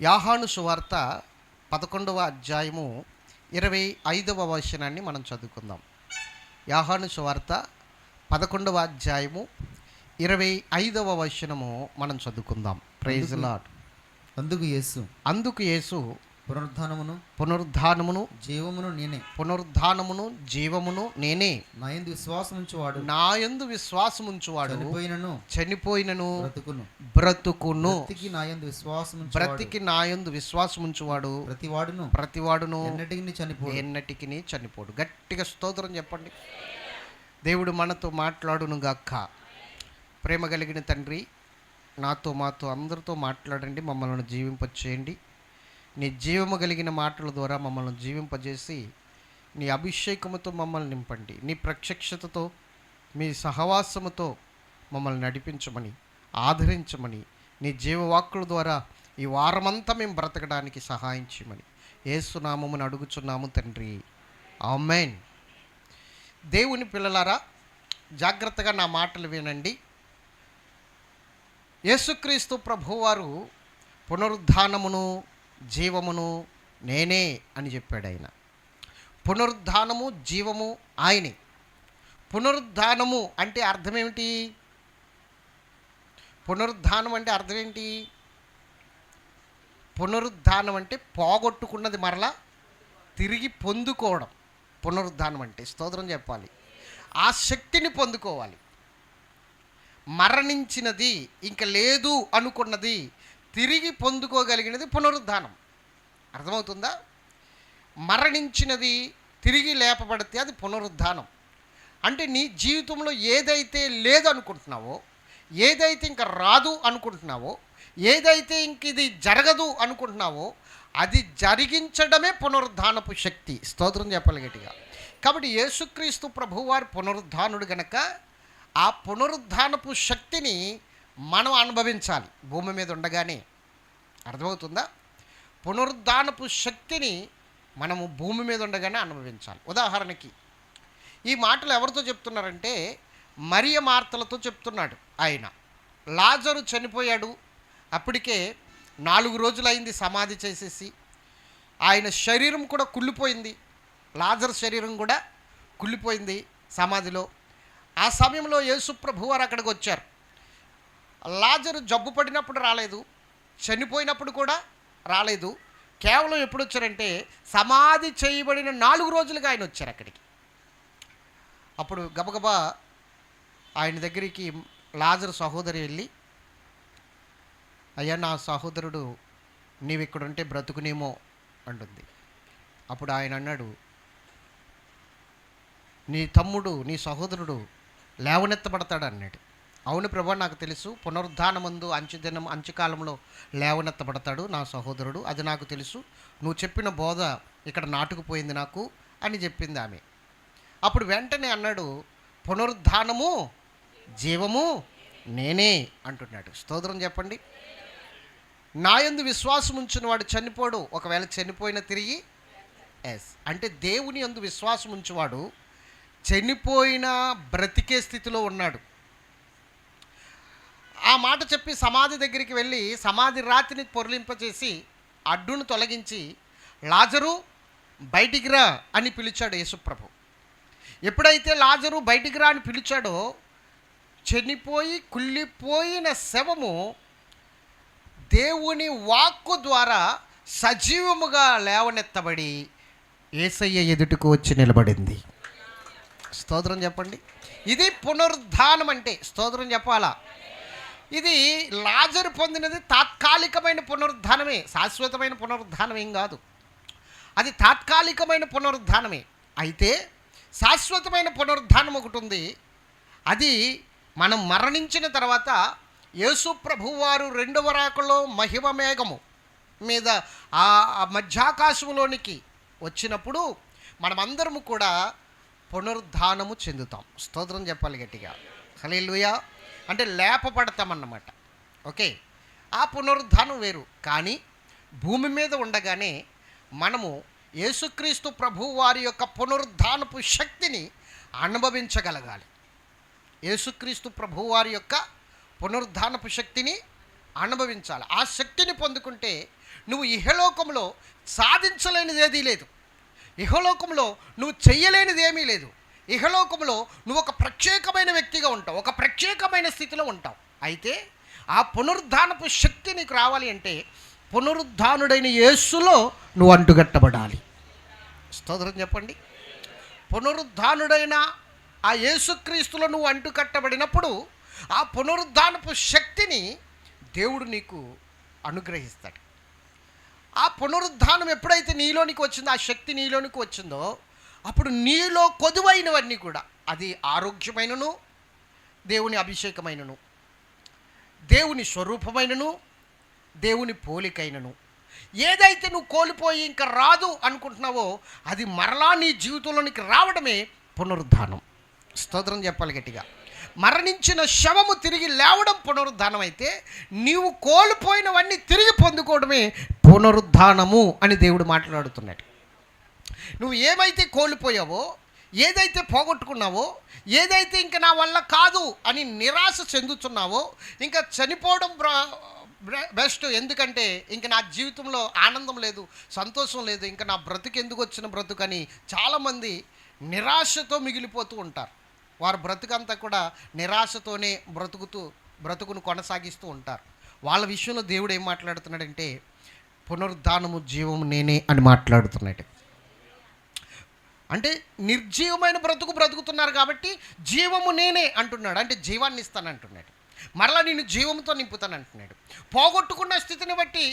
యోహాను సువార్త 11వ అధ్యాయము 25వ వచనాన్ని మనం చదువుకుందాం. యోహాను సువార్త 11వ అధ్యాయము 25వ వచనము మనం చదువుకుందాం. Praise Lord. అందుకు యేసు పునరుద్ధానమును జీవమును నేనే. నాయందు విశ్వాసముంచువాడు చనిపోయినను బ్రతుకును. బ్రతికి నాయందు విశ్వాసముంచువాడు ప్రతివాడును ఎన్నటికి చనిపోడు. గట్టిగా స్తోత్రం చెప్పండి. దేవుడు మనతో మాట్లాడును గాక. ప్రేమ కలిగిన తండ్రి, నాతో మాతో అందరితో మాట్లాడండి. మమ్మల్ని జీవింపచేయండి. నీ జీవము కలిగిన మాటల ద్వారా మమ్మల్ని జీవింపజేసి నీ అభిషేకముతో మమ్మల్ని నింపండి. నీ ప్రత్యక్షతతో మీ సహవాసముతో మమ్మల్ని నడిపించమని, ఆదరించమని, నీ జీవవాక్కుల ద్వారా ఈ వారమంతా మేము బ్రతకడానికి సహాయం చేయమని యేసు నామమున అడుగుచున్నాము తండ్రి, ఆమేన్. దేవుని పిల్లలారా, జాగ్రత్తగా నా మాటలు వినండి. యేసుక్రీస్తు ప్రభువారు పునరుద్ధానమును జీవమును నేనే అని చెప్పాడు. ఆయన పునరుద్ధానము జీవము ఆయనే. పునరుద్ధానము అంటే అర్థం ఏమిటి? పునరుద్ధానం అంటే అర్థం ఏంటి? పునరుద్ధానం అంటే పోగొట్టుకున్నది మరలా తిరిగి పొందుకోవడం. పునరుద్ధానం అంటే స్తోత్రం చెప్పాలి. ఆ శక్తిని పొందుకోవాలి. మరణించినది, ఇంక లేదు అనుకున్నది తిరిగి పొందుకోగలిగినది పునరుద్ధానం. అర్థమవుతుందా? మరణించినది తిరిగి లేపబడితే అది పునరుద్ధానం. అంటే నీ జీవితంలో ఏదైతే లేదనుకుంటున్నావో, ఏదైతే ఇంక రాదు అనుకుంటున్నావో, ఏదైతే ఇంక ఇది జరగదు అనుకుంటున్నావో అది జరిగించడమే పునరుద్ధానపు శక్తి. స్తోత్రం చెప్పాలి గట్టిగా. కాబట్టి యేసుక్రీస్తు ప్రభువారు పునరుద్ధానుడు గనక ఆ పునరుద్ధానపు శక్తిని మనం అనుభవించాలి భూమి మీద ఉండగానే. అర్థమవుతుందా? పునరుద్ధానపు శక్తిని మనము భూమి మీద ఉండగానే అనుభవించాలి. ఉదాహరణకి ఈ మాటలు ఎవరితో చెప్తున్నారంటే మరియ మార్తలతో చెప్తున్నాడు ఆయన. లాజరు చనిపోయాడు, అప్పటికే 4 రోజులైంది సమాధి చేసేసి. ఆయన శరీరం కూడా కుళ్ళిపోయింది, లాజరు శరీరం కూడా కుళ్ళిపోయింది సమాధిలో. ఆ సమయంలో యేసు ప్రభువారు అక్కడికి వచ్చారు. లాజరు జబ్బు పడినప్పుడు రాలేదు, చనిపోయినప్పుడు కూడా రాలేదు. కేవలం ఎప్పుడు వచ్చారంటే సమాధి చేయబడిన 4 రోజులుగా ఆయన వచ్చారు అక్కడికి. అప్పుడు గబగబా ఆయన దగ్గరికి లాజరు సహోదరి వెళ్ళి, అయ్యా నా సహోదరుడు నీవు ఇక్కడుంటే బ్రతుకునేమో అంటుంది. అప్పుడు ఆయన అన్నాడు, నీ తమ్ముడు నీ సహోదరుడు లేవనెత్తబడతాడు అన్నాడు. అవును ప్రభా, నాకు తెలుసు, పునరుద్ధానమందు అంచుకాలంలో లేవనెత్తబడతాడు నా సహోదరుడు, అది నాకు తెలుసు. నువ్వు చెప్పిన బోధ ఇక్కడ నాటుకుపోయింది నాకు అని చెప్పింది ఆమె. అప్పుడు వెంటనే అన్నాడు, పునరుద్ధానము జీవము నేనే అంటున్నాడు. స్తోత్రం చెప్పండి. నాయందు విశ్వాసం ఉంచిన వాడు చనిపోడు, ఒకవేళ చనిపోయిన తిరిగి అంటే దేవుని యందు విశ్వాసం ఉంచువాడు చనిపోయిన బ్రతికే స్థితిలో ఉన్నాడు. ఆ మాట చెప్పి సమాధి దగ్గరికి వెళ్ళి సమాధి రాతిని పొరలింపచేసి అడ్డును తొలగించి లాజరు బయటికి రా అని పిలిచాడు యేసుప్రభు. ఎప్పుడైతే లాజరు బయటికి రా అని పిలిచాడో చనిపోయి కుళ్ళిపోయిన శవము దేవుని వాక్కు ద్వారా సజీవముగా లేవనెత్తబడి యేసయ్య ఎదుటకు వచ్చి నిలబడింది. స్తోత్రం చెప్పండి. ఇది పునరుద్ధానం అంటే. స్తోత్రం చెప్పాలా? ఇది లాజరు పొందినది తాత్కాలికమైన పునరుద్ధానమే, శాశ్వతమైన పునరుద్ధానం ఏం కాదు. అది తాత్కాలికమైన పునరుద్ధానమే. అయితే శాశ్వతమైన పునరుద్ధానం ఒకటి ఉంది. అది మనం మరణించిన తర్వాత యేసు ప్రభువారు 2వ రాకలో మహిమ మేఘము మీద ఆ మధ్యాకాశంలోనికి వచ్చినప్పుడు మనమందరము కూడా పునరుద్ధానము చెందుతాం. స్తోత్రం చెప్పాలి గట్టిగా. హల్లెలూయా. అంటే లేపబడతామన్నమాట. ఓకే, ఆ పునరుద్ధానం వేరు. కానీ భూమి మీద ఉండగానే మనము యేసుక్రీస్తు ప్రభు వారి యొక్క పునరుద్ధానపు శక్తిని అనుభవించగలగాలి. యేసుక్రీస్తు ప్రభు వారి యొక్క పునరుద్ధానపు శక్తిని అనుభవించాలి. ఆ శక్తిని పొందుకుంటే నువ్వు ఇహలోకంలో సాధించలేనిది ఏదీ లేదు. ఇహలోకంలో నువ్వు చెయ్యలేనిది ఏమీ లేదు. ఇహలోకంలో నువ్వు ఒక ప్రత్యేకమైన వ్యక్తిగా ఉంటావు, ఒక ప్రత్యేకమైన స్థితిలో ఉంటావు. అయితే ఆ పునరుద్ధానపు శక్తి నీకు రావాలి అంటే పునరుద్ధానుడైన యేసులో నువ్వు అంటుగట్టబడాలి. స్తోత్రం చెప్పండి. పునరుద్ధానుడైన ఆ యేసుక్రీస్తులో నువ్వు అంటుకట్టబడినప్పుడు ఆ పునరుద్ధానపు శక్తిని దేవుడు నీకు అనుగ్రహిస్తాడు. ఆ పునరుద్ధానం ఎప్పుడైతే నీలోనికి వచ్చిందో, ఆ శక్తి నీలోనికి వచ్చిందో, అప్పుడు నీలో కొదువైనవన్నీ కూడా, అది ఆరోగ్యమైనను, దేవుని అభిషేకమైనను, దేవుని స్వరూపమైనను, దేవుని పోలికైనను, ఏదైతే నువ్వు కోల్పోయి ఇంకా రాదు అనుకుంటున్నావో అది మరలా నీ జీవితంలోనికి రావడమే పునరుద్ధానం. స్తోత్రం చెప్పాలి గట్టిగా. మరణించిన శవము తిరిగి లేవడం పునరుద్ధానం అయితే, నీవు కోల్పోయినవన్నీ తిరిగి పొందుకోవడమే పునరుద్ధానము అని దేవుడు మాట్లాడుతున్నాడు. నువ్వు ఏమైతే కోల్పోయావో, ఏదైతే పోగొట్టుకున్నావో, ఏదైతే ఇంకా నా వల్ల కాదు అని నిరాశ చెందుతున్నావో, ఇంకా చనిపోవడం బెస్ట్, ఎందుకంటే ఇంక నా జీవితంలో ఆనందం లేదు, సంతోషం లేదు, ఇంకా నా బ్రతుకు ఎందుకు వచ్చిన బ్రతుకని చాలామంది నిరాశతో మిగిలిపోతూ ఉంటారు. వారు బ్రతుకంతా కూడా నిరాశతోనే బ్రతుకును కొనసాగిస్తూ ఉంటారు. వాళ్ళ విషయంలో దేవుడు ఏం మాట్లాడుతున్నాడంటే పునరుద్ధానము జీవము నేనే అని మాట్లాడుతున్నాడు. అంటే నిర్జీవమైన బ్రతుకుతున్నారు కాబట్టి జీవము నేనే అంటున్నాడు. అంటే జీవాన్ని ఇస్తానంటున్నాడు, మరలా నేను జీవంతో నింపుతానంటున్నాడు. పోగొట్టుకున్న స్థితిని బట్టి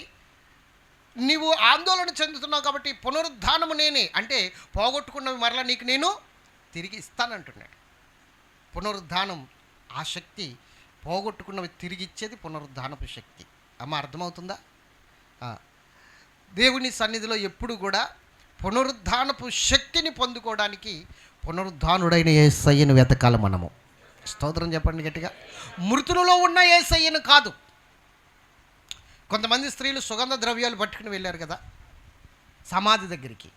నీవు ఆందోళన చెందుతున్నావు కాబట్టి పునరుద్ధానము నేనే అంటే పోగొట్టుకున్నవి మరలా నీకు నేను తిరిగి ఇస్తానంటున్నాడు. పునరుద్ధానం ఆ శక్తి, పోగొట్టుకున్నవి తిరిగి ఇచ్చేది పునరుద్ధానపు శక్తి. అమ్మ అర్థమవుతుందా? దేవుని సన్నిధిలో ఎప్పుడు కూడా పునరుద్ధానపు శక్తిని పొందుకోవడానికి పునరుద్ధానుడైన యేసయ్యను వెతకాలి మనము. స్తోత్రం చెప్పండి గట్టిగా. మృతులలో ఉన్న యేసయ్యను కాదు. కొంతమంది స్త్రీలు సుగంధ ద్రవ్యాలు పట్టుకుని వెళ్ళారు కదా సమాధి దగ్గరికి.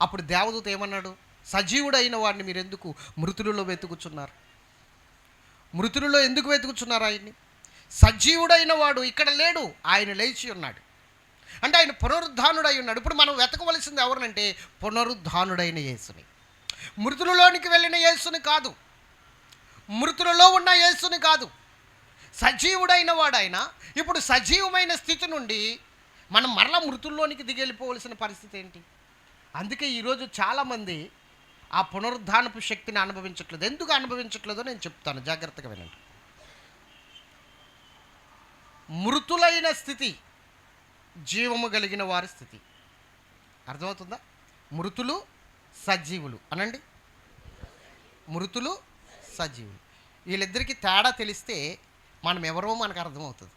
అప్పుడు దేవదూత ఏమన్నాడు? సజీవుడైన వాడిని మీరు ఎందుకు మృతులలో వెతుకుచున్నారు? మృతులలో ఎందుకు వెతుకుచున్నారు ఆయన్ని? సజీవుడైన వాడు ఇక్కడ లేడు, ఆయన లేచి ఉన్నాడు. అంటే ఆయన పునరుద్ధానుడై ఉన్నాడు. ఇప్పుడు మనం వెతకవలసింది ఎవరినంటే పునరుద్ధానుడైన యేసుని. మృతులలోనికి వెళ్ళిన యేసుని కాదు, మృతులలో ఉన్న యేసుని కాదు, సజీవుడైన వాడాయన. ఇప్పుడు సజీవమైన స్థితి నుండి మనం మరలా మృతుల్లోనికి దిగెళ్ళిపోవలసిన పరిస్థితి ఏంటి? అందుకే ఈరోజు చాలామంది ఆ పునరుద్ధానపు శక్తిని అనుభవించట్లేదు. ఎందుకు అనుభవించట్లేదో నేను చెప్తాను, జాగ్రత్తగా వినండి. మృతులైన స్థితి జీవము కలిగిన వారి స్థితి. అర్థమవుతుందా? మృతులు సజీవులు అనండి. మృతులు సజీవులు, వీళ్ళిద్దరికీ తేడా తెలిస్తే మనం ఎవరో మనకు అర్థమవుతుంది.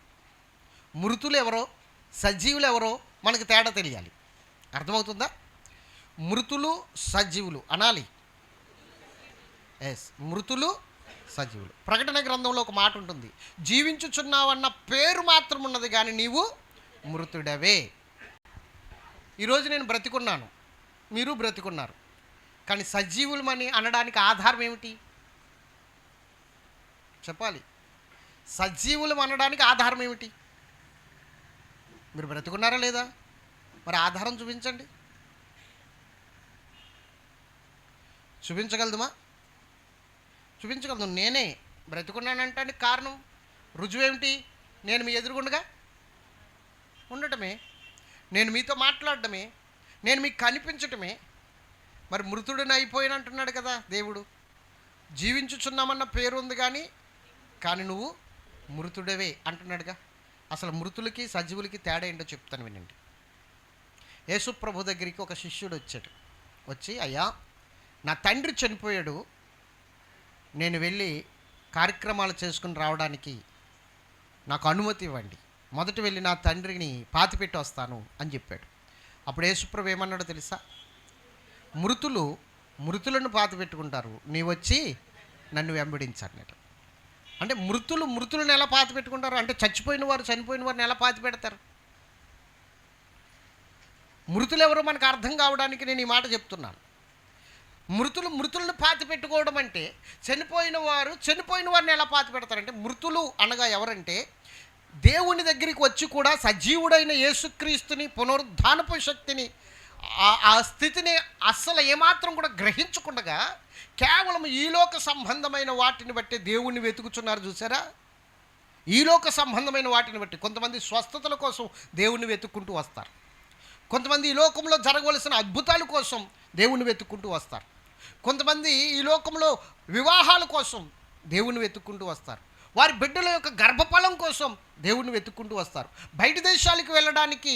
మృతులు ఎవరో సజీవులు ఎవరో మనకు తేడా తెలియాలి. అర్థమవుతుందా? మృతులు సజీవులు అనాలి. ఎస్, మృతులు సజీవులు. ప్రకటన గ్రంథంలో ఒక మాట ఉంటుంది, జీవించుచున్నావన్న పేరు మాత్రం ఉన్నది కానీ నీవు మృతుడవే. ఈరోజు నేను బ్రతికున్నాను, మీరు బ్రతికున్నారు, కానీ సజీవులమని అనడానికి ఆధారం ఏమిటి చెప్పాలి? సజీవులం అనడానికి ఆధారం ఏమిటి? మీరు బ్రతుకున్నారా లేదా? మరి ఆధారం చూపించండి. చూపించగలదుమా? చూపించగలదు. నేనే బ్రతుకున్నానంటానికి కారణం, రుజువేమిటి? నేను మీ ఎదురుగుండగా ఉండటమే, నేను మీతో మాట్లాడటమే, నేను మీకు కనిపించటమే. మరి మృతుడిని అయిపోయినంటున్నాడు కదా దేవుడు. జీవించుచున్నామన్న పేరు ఉంది కానీ నువ్వు మృతుడవే అంటున్నాడుగా. అసలు మృతులకి సజీవులకి తేడా ఏంటో చెప్తాను వినండి. యేసు ప్రభు దగ్గరికి ఒక శిష్యుడు వచ్చి, అయ్యా నా తండ్రి చనిపోయాడు, నేను వెళ్ళి కార్యక్రమాలు చేసుకుని రావడానికి నాకు అనుమతి ఇవ్వండి, మొదట వెళ్ళి నా తండ్రిని పాతిపెట్టి వస్తాను అని చెప్పాడు. అప్పుడు యేసుప్రభు ఏమన్నాడో తెలుసా? మృతులను పాతిపెట్టుకుంటారు, నీ వచ్చి నన్ను వెంబడించన్నాడు. అంటే మృతులను ఎలా పాతిపెట్టుకుంటారు? అంటే చనిపోయిన వారిని ఎలా పాతి పెడతారు? మృతులు ఎవరో మనకు అర్థం కావడానికి నేను ఈ మాట చెప్తున్నాను. మృతులను పాతి పెట్టుకోవడం అంటే చనిపోయిన వారిని ఎలా పాతి పెడతారంటే, మృతులు అనగా ఎవరంటే దేవుని దగ్గరికి వచ్చి కూడా సజీవుడైన యేసుక్రీస్తుని, పునరుద్ధానపు శక్తిని, ఆ స్థితిని అస్సలు ఏమాత్రం కూడా గ్రహించకుండా కేవలం ఈలోక సంబంధమైన వాటిని బట్టి దేవుణ్ణి వెతుకుతున్నారు. చూసారా? ఈలోక సంబంధమైన వాటిని బట్టి కొంతమంది స్వస్థతల కోసం దేవుణ్ణి వెతుక్కుంటూ వస్తారు. కొంతమంది ఈ లోకంలో జరగవలసిన అద్భుతాల కోసం దేవుణ్ణి వెతుక్కుంటూ వస్తారు. కొంతమంది ఈ లోకంలో వివాహాల కోసం దేవుణ్ణి వెతుక్కుంటూ వస్తారు. వారి బిడ్డల యొక్క గర్భఫలం కోసం దేవుణ్ణి వెతుక్కుంటూ వస్తారు. బయట దేశాలకు వెళ్ళడానికి,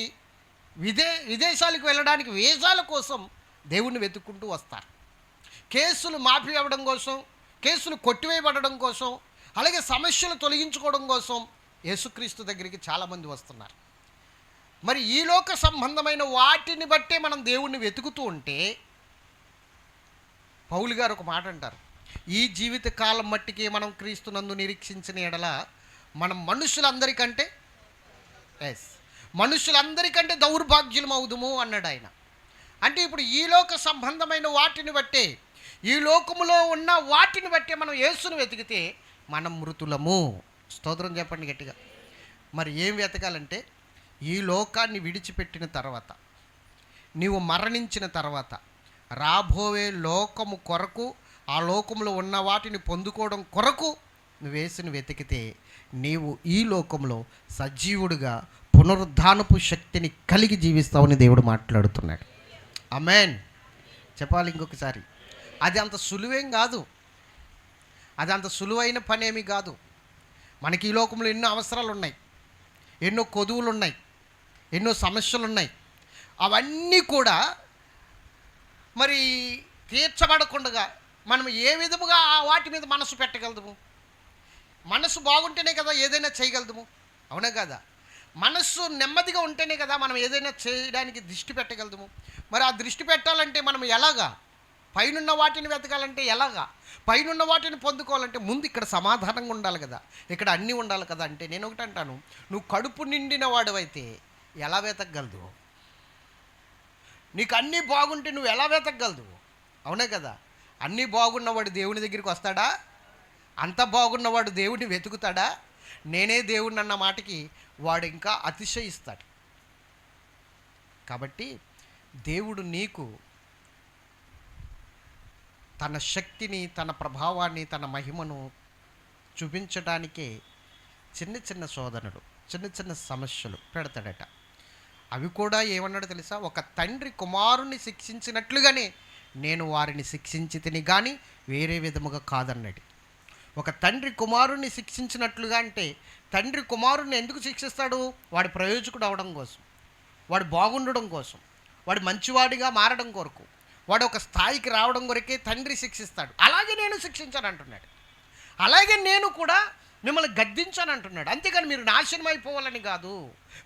విదేశాలకు వెళ్ళడానికి వీసాల కోసం దేవుణ్ణి వెతుక్కుంటూ వస్తారు. కేసులు మాఫీ అవ్వడం కోసం, కేసులు కొట్టివేయబడడం కోసం, అలాగే సమస్యలు తొలగించుకోవడం కోసం యేసుక్రీస్తు దగ్గరికి చాలామంది వస్తున్నారు. మరి ఈ లోక సంబంధమైన వాటిని బట్టే మనం దేవుణ్ణి వెతుకుతూ ఉంటే, పౌలు గారు ఒక మాట అంటారు, ఈ జీవిత కాలం మట్టికి మనం క్రీస్తునందు నిరీక్షించిన ఎడల మనం మనుషులందరికంటే దౌర్భాగ్యులం అవుదుము అన్నాడు ఆయన. అంటే ఇప్పుడు ఈ లోక సంబంధమైన వాటిని బట్టే, ఈ లోకములో ఉన్న వాటిని బట్టే మనం యేసును వెతికితే మనం మృతులము. స్తోత్రం చెప్పండి గట్టిగా. మరి ఏం వెతకాలంటే, ఈ లోకాన్ని విడిచిపెట్టిన తర్వాత, నీవు మరణించిన తర్వాత రాబోయే లోకము కొరకు, ఆ లోకంలో ఉన్న వాటిని పొందుకోవడం కొరకు నువ్వు యేసుని వెతికితే నీవు ఈ లోకంలో సజీవుడిగా పునరుద్ధానపు శక్తిని కలిగి జీవిస్తావని దేవుడు మాట్లాడుతున్నాడు. ఆమేన్. చెప్పాలి ఇంకొకసారి. అది అంత సులువేం కాదు, అది అంత సులువైన పనేమి కాదు. మనకి ఈ లోకంలో ఎన్నో అవసరాలు ఉన్నాయి, ఎన్నో కొదువులు ఉన్నాయి, ఎన్నో సమస్యలు ఉన్నాయి. అవన్నీ కూడా మరి తీర్చబడకుండా మనం ఏ విధముగా వాటి మీద మనసు పెట్టగలదుము? మనసు బాగుంటేనే కదా ఏదైనా చేయగలదుము, అవునా కదా? మనస్సు నెమ్మదిగా ఉంటేనే కదా మనం ఏదైనా చేయడానికి దృష్టి పెట్టగలదుము. మరి ఆ దృష్టి పెట్టాలంటే మనం ఎలాగా? పైనున్న వాటిని వెతకాలంటే ఎలాగా? పైనున్న వాటిని పొందుకోవాలంటే ముందు ఇక్కడ సమాధానంగా ఉండాలి కదా, ఇక్కడ అన్నీ ఉండాలి కదా. అంటే నేను ఒకటి అంటాను, నువ్వు కడుపు నిండిన వాడివైతే ఎలా వెతకగలదు? నీకు అన్నీ బాగుంటే నువ్వు ఎలా వెతకగలదు? అవునే కదా? అన్నీ బాగున్నవాడు దేవుని దగ్గరికి వస్తాడా? అంత బాగున్నవాడు దేవుడిని వెతుకుతాడా? నేనే దేవుడిని అన్న మాటకి వాడు ఇంకా అతిశయిస్తాడు. కాబట్టి దేవుడు నీకు తన శక్తిని, తన ప్రభావాన్ని, తన మహిమను చూపించడానికే చిన్న చిన్న శోధనలు, చిన్న చిన్న సమస్యలు పెడతాడట. అవి కూడా ఏమన్నాడో తెలుసా? ఒక తండ్రి కుమారుణ్ణి శిక్షించినట్లుగానే నేను వారిని శిక్షించి తిని కానీ వేరే విధముగా కాదన్నాడు. ఒక తండ్రి కుమారుణ్ణి శిక్షించినట్లుగా అంటే, తండ్రి కుమారుణ్ణి ఎందుకు శిక్షిస్తాడు? వాడి ప్రయోజకుడు అవడం కోసం, వాడు బాగుండడం కోసం, వాడు మంచివాడిగా మారడం కొరకు, వాడు ఒక స్థాయికి రావడం కొరకే తండ్రి శిక్షిస్తాడు. అలాగే నేను శిక్షించాను అంటున్నాడు. అలాగే నేను కూడా మిమ్మల్ని గద్దించాను అంటున్నాడు. అంతేకాని మీరు నాశనం అయిపోవాలని కాదు,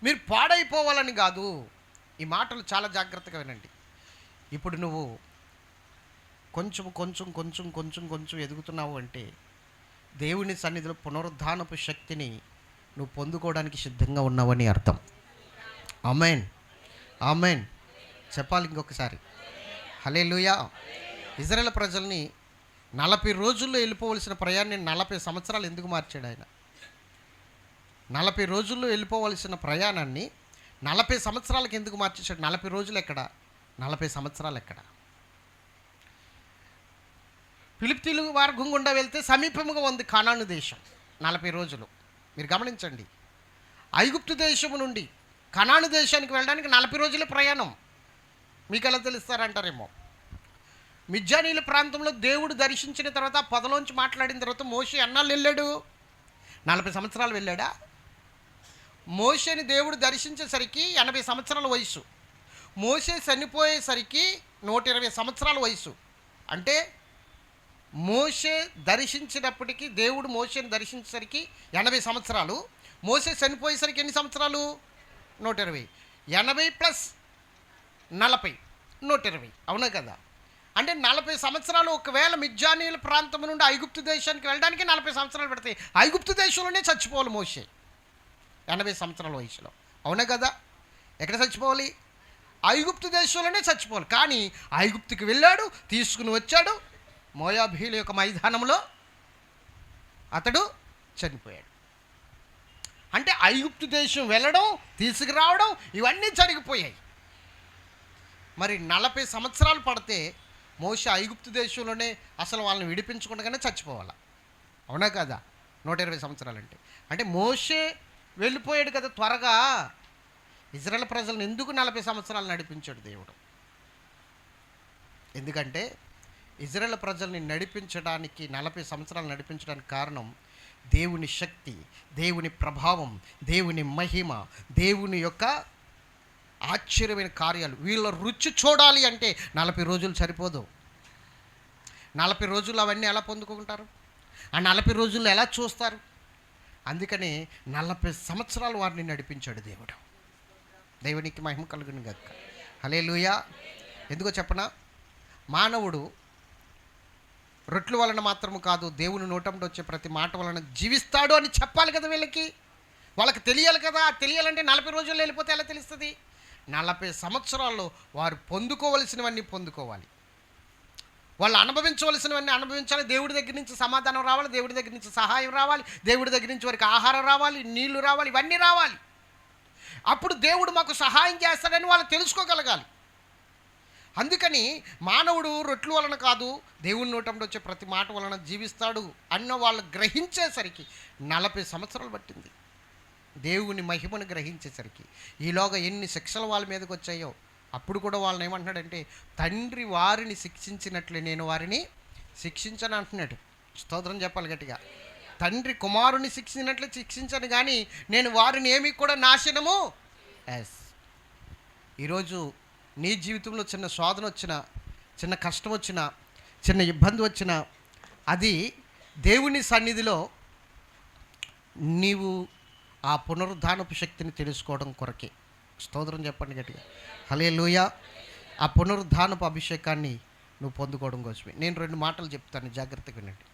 మీరు పాడైపోవాలని కాదు. ఈ మాటలు చాలా జాగ్రత్తగా వినండి. ఇప్పుడు నువ్వు కొంచెం కొంచెం కొంచెం కొంచెం కొంచెం ఎదుగుతున్నావు అంటే దేవుని సన్నిధిలో పునరుద్ధానపు శక్తిని నువ్వు పొందుకోవడానికి సిద్ధంగా ఉన్నావని అర్థం. ఆమేన్, ఆమేన్. చెప్పాలి ఇంకొకసారి. హల్లెలూయా. ఇజ్రాయేల్ ప్రజల్ని 40 రోజుల్లో వెళ్ళిపోవలసిన ప్రయాణాన్ని 40 సంవత్సరాలు ఎందుకు మార్చాడు ఆయన? 40 రోజుల్లో వెళ్ళిపోవలసిన ప్రయాణాన్ని 40 సంవత్సరాలకు ఎందుకు మార్చేశాడు? 40 రోజులు ఎక్కడ, 40 సంవత్సరాలు ఎక్కడ? ఫిలిష్తీయుల మార్గం గుండా వెళ్తే సమీపముగా ఉంది కానాను దేశం. 40 రోజులు. మీరు గమనించండి, ఐగుప్తు దేశము నుండి కనాను దేశానికి వెళ్ళడానికి 40 రోజుల ప్రయాణం. మీకు ఎలా తెలుస్తారంటారేమో. మిద్యానీయుల ప్రాంతంలో దేవుడు దర్శించిన తర్వాత, పొదలోంచి మాట్లాడిన తర్వాత మోషే ఎన్నాళ్ళు వెళ్ళాడు? 40 సంవత్సరాలు వెళ్ళాడా? మోషేని దేవుడు దర్శించేసరికి 80 సంవత్సరాల వయసు, మోషే చనిపోయేసరికి 120 సంవత్సరాల వయసు. అంటే మోషే దర్శించినప్పటికీ, దేవుడు మోషేని దర్శించేసరికి 80 సంవత్సరాలు, మోషే చనిపోయేసరికి ఎన్ని సంవత్సరాలు? 120. 80 ప్లస్ 40, 120. అవునా కదా? అంటే 40 సంవత్సరాలు. ఒకవేళ మిద్యానీయుల ప్రాంతం నుండి ఐగుప్తు దేశానికి వెళ్ళడానికి 40 సంవత్సరాలు పడతాయి. ఐగుప్తు దేశంలోనే చచ్చిపోవాలి మోషే 80 సంవత్సరాల వయసులో. అవునా కదా? ఎక్కడ చచ్చిపోవాలి? ఐగుప్తు దేశంలోనే చచ్చిపోవాలి. కానీ ఐగుప్తుకి వెళ్ళాడు, తీసుకుని వచ్చాడు, మోయాబీల యొక్క మైదానంలో అతడు చనిపోయాడు. అంటే ఐగుప్తు దేశం వెళ్ళడం, తీసుకురావడం ఇవన్నీ జరిగిపోయాయి. మరి 40 సంవత్సరాలు పడితే మోషే ఐగుప్తు దేశంలోనే అసలు వాళ్ళని విడిపించకుండానే చచ్చిపోవాలి. అవునా కదా? 120 సంవత్సరాలు అంటే మోషే వెళ్ళిపోయాడు కదా త్వరగా. ఇజ్రాయెల్ ప్రజలను ఎందుకు 40 సంవత్సరాలు నడిపించాడు దేవుడు? ఎందుకంటే ఇజ్రాయెల్ ప్రజల్ని నడిపించడానికి 40 సంవత్సరాలు నడిపించడానికి కారణం దేవుని శక్తి, దేవుని ప్రభావం, దేవుని మహిమ, దేవుని యొక్క ఆశ్చర్యమైన కార్యాలు. వీళ్ళ రుచి చూడాలి అంటే 40 రోజులు సరిపోదు. 40 రోజులు అవన్నీ ఎలా పొందుకుంటారు? ఆ 40 రోజుల్లో ఎలా చూస్తారు? అందుకని 40 సంవత్సరాలు వారిని నడిపించాడు దేవుడు. దేవునికి మహిమ కలుగును గాక. హల్లెలూయా. ఎందుకో చెప్పనా? మానవుడు రొట్టెల వలన మాత్రము కాదు, దేవుని నోటంలో వచ్చే ప్రతి మాట వలన జీవిస్తాడు అని చెప్పాలి కదా వీళ్ళకి. వాళ్ళకి తెలియాలి కదా. తెలియాలంటే 40 రోజుల్లో వెళ్ళిపోతే ఎలా తెలుస్తుంది? 40 సంవత్సరాల్లో వారు పొందుకోవలసినవన్నీ పొందుకోవాలి, వాళ్ళు అనుభవించవలసినవన్నీ అనుభవించాలి. దేవుడి దగ్గర నుంచి సమాధానం రావాలి, దేవుడి దగ్గర నుంచి సహాయం రావాలి, దేవుడి దగ్గర నుంచి వారికి ఆహారం రావాలి, నీళ్లు రావాలి, ఇవన్నీ రావాలి. అప్పుడు దేవుడు మాకు సహాయం చేస్తాడని వాళ్ళు తెలుసుకోగలగాలి. అందుకని మానవుడు రొట్టెల వలన కాదు, దేవుని నోటంలో వచ్చే ప్రతి మాట వలన జీవిస్తాడు అన్న వాళ్ళు గ్రహించేసరికి 40 సంవత్సరాలు పట్టింది. దేవుని మహిమను గ్రహించేసరికి ఈలోగా ఎన్ని శిక్షలు వాళ్ళ మీదకి వచ్చాయో అప్పుడు కూడా వాళ్ళని ఏమంటున్నాడంటే, తండ్రి వారిని శిక్షించినట్లే నేను వారిని శిక్షించను అంటున్నాడు. స్తోత్రం చెప్పాలి గట్టిగా. తండ్రి కుమారుని శిక్షించినట్లే శిక్షించను కానీ నేను వారిని ఏమీ కూడా నాశనము. ఈరోజు నీ జీవితంలో చిన్న శోధన వచ్చినా, చిన్న కష్టం వచ్చినా, చిన్న ఇబ్బంది వచ్చినా, అది దేవుని సన్నిధిలో నీవు ఆ పునరుద్ధానపు శక్తిని తెలుసుకోవడం కొరకే. స్తోత్రం చెప్పండి గట్టిగా. హల్లెలూయా. ఆ పునరుద్ధానపు అభిషేకాన్ని నువ్వు పొందుకోవడం కోసమే. నేను 2 మాటలు చెప్తాను, జాగ్రత్తగా వినండి.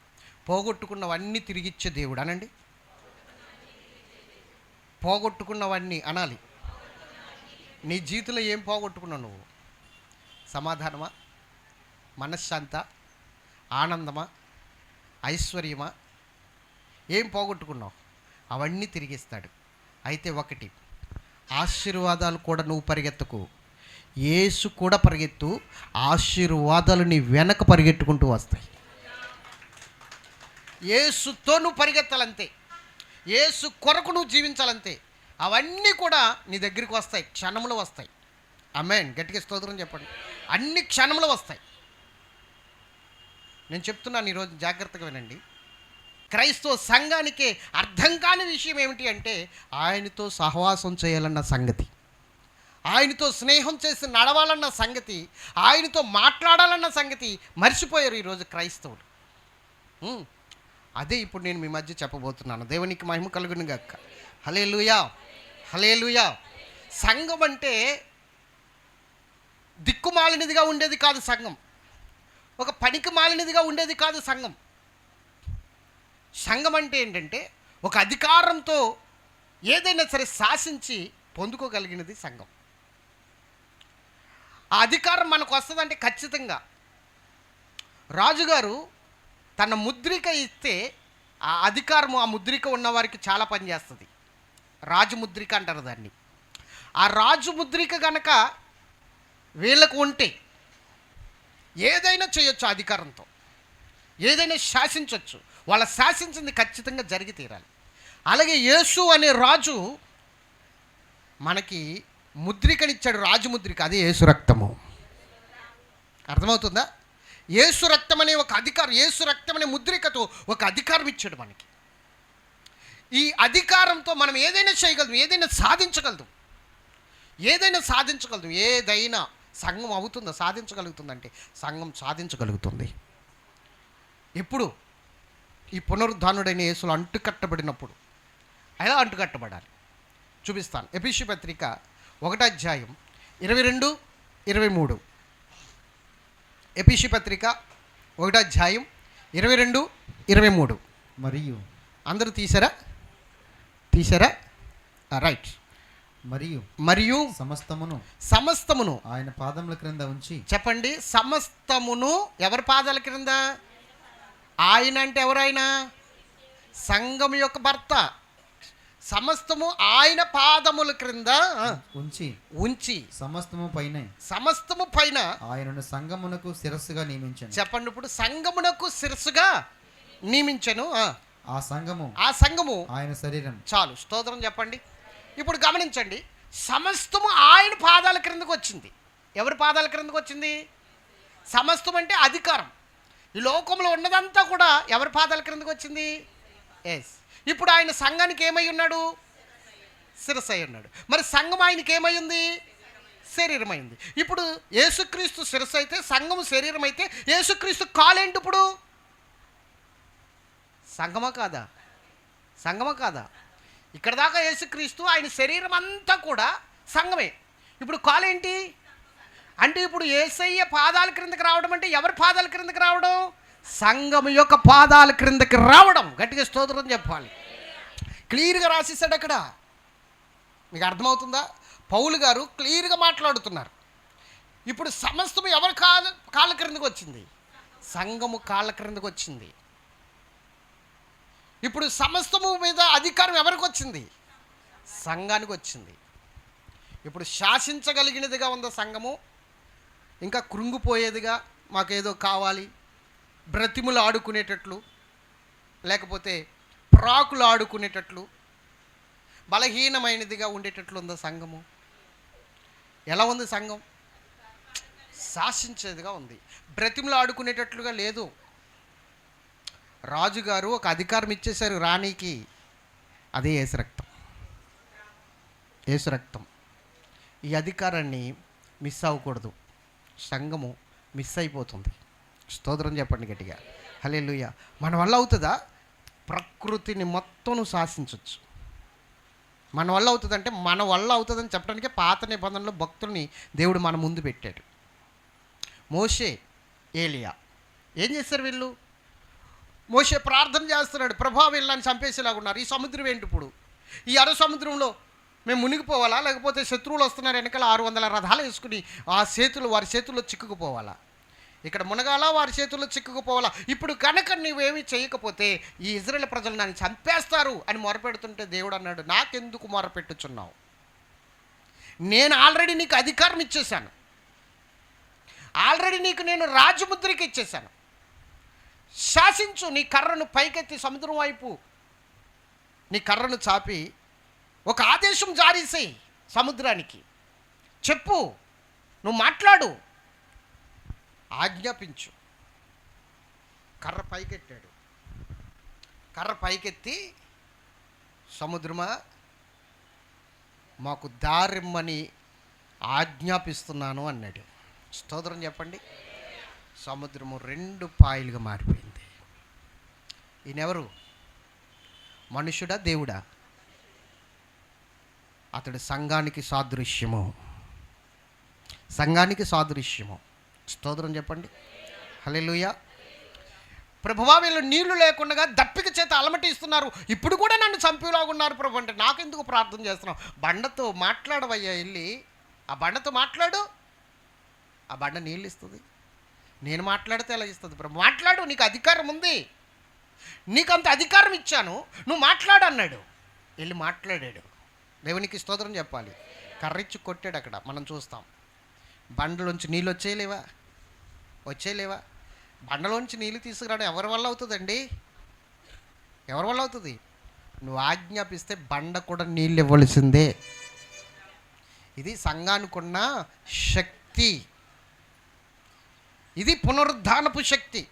పోగొట్టుకున్నవన్నీ తిరిగిచ్చే దేవుడు అనండి. పోగొట్టుకున్నవన్నీ అనాలి. నీ జీవితంలో ఏం పోగొట్టుకున్నావు నువ్వు? సమాధానమా, మనశ్శాంత, ఆనందమా, ఐశ్వర్యమా? ఏం పోగొట్టుకున్నావు? అవన్నీ తిరిగిస్తాడు. అయితే ఒకటి, ఆశీర్వాదాలు కూడా నువ్వు పరిగెత్తకు, యేసు కూడా పరిగెత్తు. ఆశీర్వాదాలు నీ వెనక పరిగెట్టుకుంటూ వస్తాయి. యేసుతో నువ్వు పరిగెత్తాలంతే, యేసు కొరకు నువ్వు జీవించాలంతే. అవన్నీ కూడా నీ దగ్గరికి వస్తాయి, క్షణంలో వస్తాయి. ఆమేన్. గట్టిగా స్తోత్రం చెప్పండి. అన్ని క్షణంలో వస్తాయి. నేను చెప్తున్నాను ఈరోజు, జాగ్రత్తగా వినండి. క్రైస్తవ సంఘానికి అర్థం కాని విషయం ఏమిటి అంటే, ఆయనతో సహవాసం చేయాలన్న సంగతి, ఆయనతో స్నేహం చేసి నడవాలన్న సంగతి, ఆయనతో మాట్లాడాలన్న సంగతి మర్చిపోయారు ఈరోజు క్రైస్తవులు. అదే ఇప్పుడు నేను మీ మధ్య చెప్పబోతున్నాను. దేవునికి మహిమ కలుగును గాక. హల్లెలూయా, హల్లెలూయా. సంఘం అంటే దిక్కుమాలినదిగా ఉండేది కాదు సంఘం. ఒక పనికి మాలినదిగా ఉండేది కాదు సంఘం. సంఘం అంటే ఏంటంటే ఒక అధికారంతో ఏదైనా సరే శాసించి పొందుకోగలిగినది సంఘం. ఆ అధికారం మనకు వస్తుందంటే ఖచ్చితంగా రాజుగారు తన ముద్రిక ఇస్తే ఆ అధికారము, ఆ ముద్రిక ఉన్నవారికి చాలా పనిచేస్తుంది. రాజముద్రిక అంటారు దాన్ని. ఆ రాజు ముద్రిక కనుక వీళ్ళకు ఉంటే ఏదైనా చేయొచ్చు, అధికారంతో ఏదైనా శాసించవచ్చు. వాళ్ళ శాసించింది ఖచ్చితంగా జరిగి తీరాలి. అలాగే యేసు అనే రాజు మనకి ముద్రికనిచ్చాడు, రాజముద్రిక. అదే యేసు రక్తము. అర్థమవుతుందా? యేసు రక్తం అనే ఒక అధికారం, యేసు రక్తం అనే ముద్రికతో ఒక అధికారం ఇచ్చాడు మనకి. ఈ అధికారంతో మనం ఏదైనా చేయగలం, ఏదైనా సాధించగలదు, ఏదైనా సాధించగలదు. ఏదైనా సంఘం అవుతుందా? సాధించగలుగుతుందంటే సంఘం సాధించగలుగుతుంది. ఎప్పుడు? ఈ పునరుద్ధానుడైన యేసులో అంటుకట్టబడినప్పుడు. ఎలా అంటుకట్టబడాలి చూపిస్తాను. ఎఫెసీ పత్రిక 1:22-23. ఎఫెసీ పత్రిక 1:22-23. మరియు అందరూ తీసారా? రైట్. మరియు సమస్తమును ఆయన పాదముల క్రింద ఉంచి. చెప్పండి. సమస్తమును ఎవరి పాదాల క్రింద? ఆయన అంటే ఎవరైనా? సంఘం యొక్క భర్త, సమస్తము ఆయన పాదముల క్రింద ఉంచి ఉంచి సమస్తము పైన ఆయనను సంగమునకు శిరస్సుగా నియమించను. చెప్పండి, ఇప్పుడు సంగమునకు శిరస్సుగా నియమించను. ఆ సంగము ఆయన శరీరం. చాలు, స్తోత్రం చెప్పండి. ఇప్పుడు గమనించండి, సమస్తము ఆయన పాదాల క్రిందకు వచ్చింది. ఎవరి పాదాల క్రిందకు వచ్చింది? సమస్తం అంటే అధికారం. ఈ లోకంలో ఉన్నదంతా కూడా ఎవరి పాదాల క్రిందకు వచ్చింది? ఎస్. ఇప్పుడు ఆయన సంఘానికి ఏమై ఉన్నాడు? శిరస్సు అయి ఉన్నాడు. మరి సంఘం ఆయనకి ఏమై ఉంది? శరీరం అయింది. ఇప్పుడు యేసుక్రీస్తు శిరస్సు అయితే, సంఘము శరీరం అయితే, యేసుక్రీస్తు కాలేంటి ఇప్పుడు? సంఘమా కాదా? సంఘమా కాదా? ఇక్కడ దాకా యేసుక్రీస్తు, ఆయన శరీరం అంతా కూడా సంఘమే. ఇప్పుడు కాలేంటి అంటే, ఇప్పుడు యేసయ్య పాదాల క్రిందకి రావడం అంటే ఎవరి పాదాల క్రిందకి రావడం? సంఘం యొక్క పాదాల క్రిందకి రావడం. గట్టిగా స్తోత్రం చెప్పాలి. క్లియర్గా రాసేసాడు అక్కడ. మీకు అర్థమవుతుందా? పౌలు గారు క్లియర్గా మాట్లాడుతున్నారు. ఇప్పుడు సమస్తము ఎవరి కాళ్ళ క్రిందకు వచ్చింది? సంఘము కాళ్ళ క్రిందకు వచ్చింది. ఇప్పుడు సమస్తము మీద అధికారం ఎవరికి వచ్చింది? సంఘానికి వచ్చింది. ఇప్పుడు శాసించగలిగినదిగా ఉందా సంఘము? ఇంకా కృంగిపోయేదిగా, మాకేదో కావాలి, బ్రతిములు ఆడుకునేటట్లు, లేకపోతే ప్రాకులు ఆడుకునేటట్లు, బలహీనమైనదిగా ఉండేటట్లు ఉందా సంఘము? ఎలా ఉంది సంఘం? శాసించేదిగా ఉంది. బ్రతిములు ఆడుకునేటట్లుగా లేదు. రాజుగారు ఒక అధికారం ఇచ్చేశారు రాణికి, అదే యేసు రక్తం. యేసు రక్తం. ఈ అధికారాన్ని మిస్ అవ్వకూడదు. సంఘము మిస్ అయిపోతుంది. స్తోత్రం చెప్పండి గట్టిగా. హల్లెలూయా. మన వల్ల అవుతుందా? ప్రకృతిని మొత్తం శాసించవచ్చు. మన వల్ల అవుతుందంటే, మన వల్ల అవుతుందని చెప్పడానికి పాత నిబంధనలో భక్తుల్ని దేవుడు మన ముందు పెట్టాడు. మోషే, ఏలియా ఏం చేశారు వీళ్ళు? మోషే ప్రార్థన చేస్తున్నాడు, ప్రభా వీళ్ళని చంపేసేలాగా ఉన్నారు, ఈ సముద్రం ఏంటి ఇప్పుడు? ఈ అర సముద్రంలో మేము మునిగిపోవాలా, లేకపోతే శత్రువులు వస్తున్నారు వెనకాల 600 రథాలు వేసుకుని వారి చేతుల్లో చిక్కుకుపోవాలా? ఇక్కడ మునగాల, వారి చేతుల్లో చిక్కుకుపోవాలా? ఇప్పుడు కనుక నీవేమీ చేయకపోతే ఈ ఇజ్రాయేల్ ప్రజలు నన్ను చంపేస్తారు అని మొరపెడుతుంటే దేవుడు అన్నాడు, నాకెందుకు మొరపెట్టుచున్నావు? నేను ఆల్రెడీ నీకు అధికారం ఇచ్చేశాను. ఆల్రెడీ నీకు నేను రాజముద్రకి ఇచ్చేశాను. శాసించు. నీ కర్రను పైకెత్తి సముద్రం వైపు నీ కర్రను చాపి ఒక ఆదేశం జారీ చేయి సముద్రానికి. చెప్పు, నువ్వు మాట్లాడు, ఆజ్ఞాపించు. కర్ర పైకెత్తాడు. కర్ర పైకెత్తి, సముద్రమా మాకు దారిమ్మని ఆజ్ఞాపిస్తున్నాను అన్నాడు. స్తోత్రం చెప్పండి. సముద్రము 2 పాయలుగా మారిపోయింది. ఈయనెవరు? మనుషుడా దేవుడా? అతడు సంఘానికి సాదృశ్యము. సంఘానికి సాదృశ్యము. స్తోత్రం చెప్పండి. హల్లెలూయా. ప్రభువా వీళ్ళు నీళ్లు లేకుండా దప్పిక చేత అలమటిస్తున్నారు, ఇప్పుడు కూడా నన్ను చంపేలాగున్నారు ప్రభు అంటే నాకెందుకు ప్రార్థన చేస్తున్నావు? బండతో మాట్లాడవయ్యా, వెళ్ళి ఆ బండతో మాట్లాడు, ఆ బండ నీళ్ళు ఇస్తుంది. నేను మాట్లాడితే ఎలా ఇస్తుంది ప్రభు? మాట్లాడు, నీకు అధికారం ఉంది, నీకు అంత అధికారం ఇచ్చాను, నువ్వు మాట్లాడు అన్నాడు. వెళ్ళి మాట్లాడాడు. దేవునికి స్తోత్రం చెప్పాలి. కర్రిచ్చి కొట్టాడు. అక్కడ మనం చూస్తాం. బండలోంచి నీళ్ళు వచ్చేయలేవా? బండలోంచి నీళ్ళు తీసుకురావడం ఎవరి వల్ల అవుతుందండి? ఎవరి వల్ల అవుతుంది? నువ్వు ఆజ్ఞాపిస్తే బండ కూడా నీళ్ళు ఇవ్వాల్సిందే. ఇది సంఘానికున్న శక్తి. ఇది పునరుద్ధానపు శక్తి.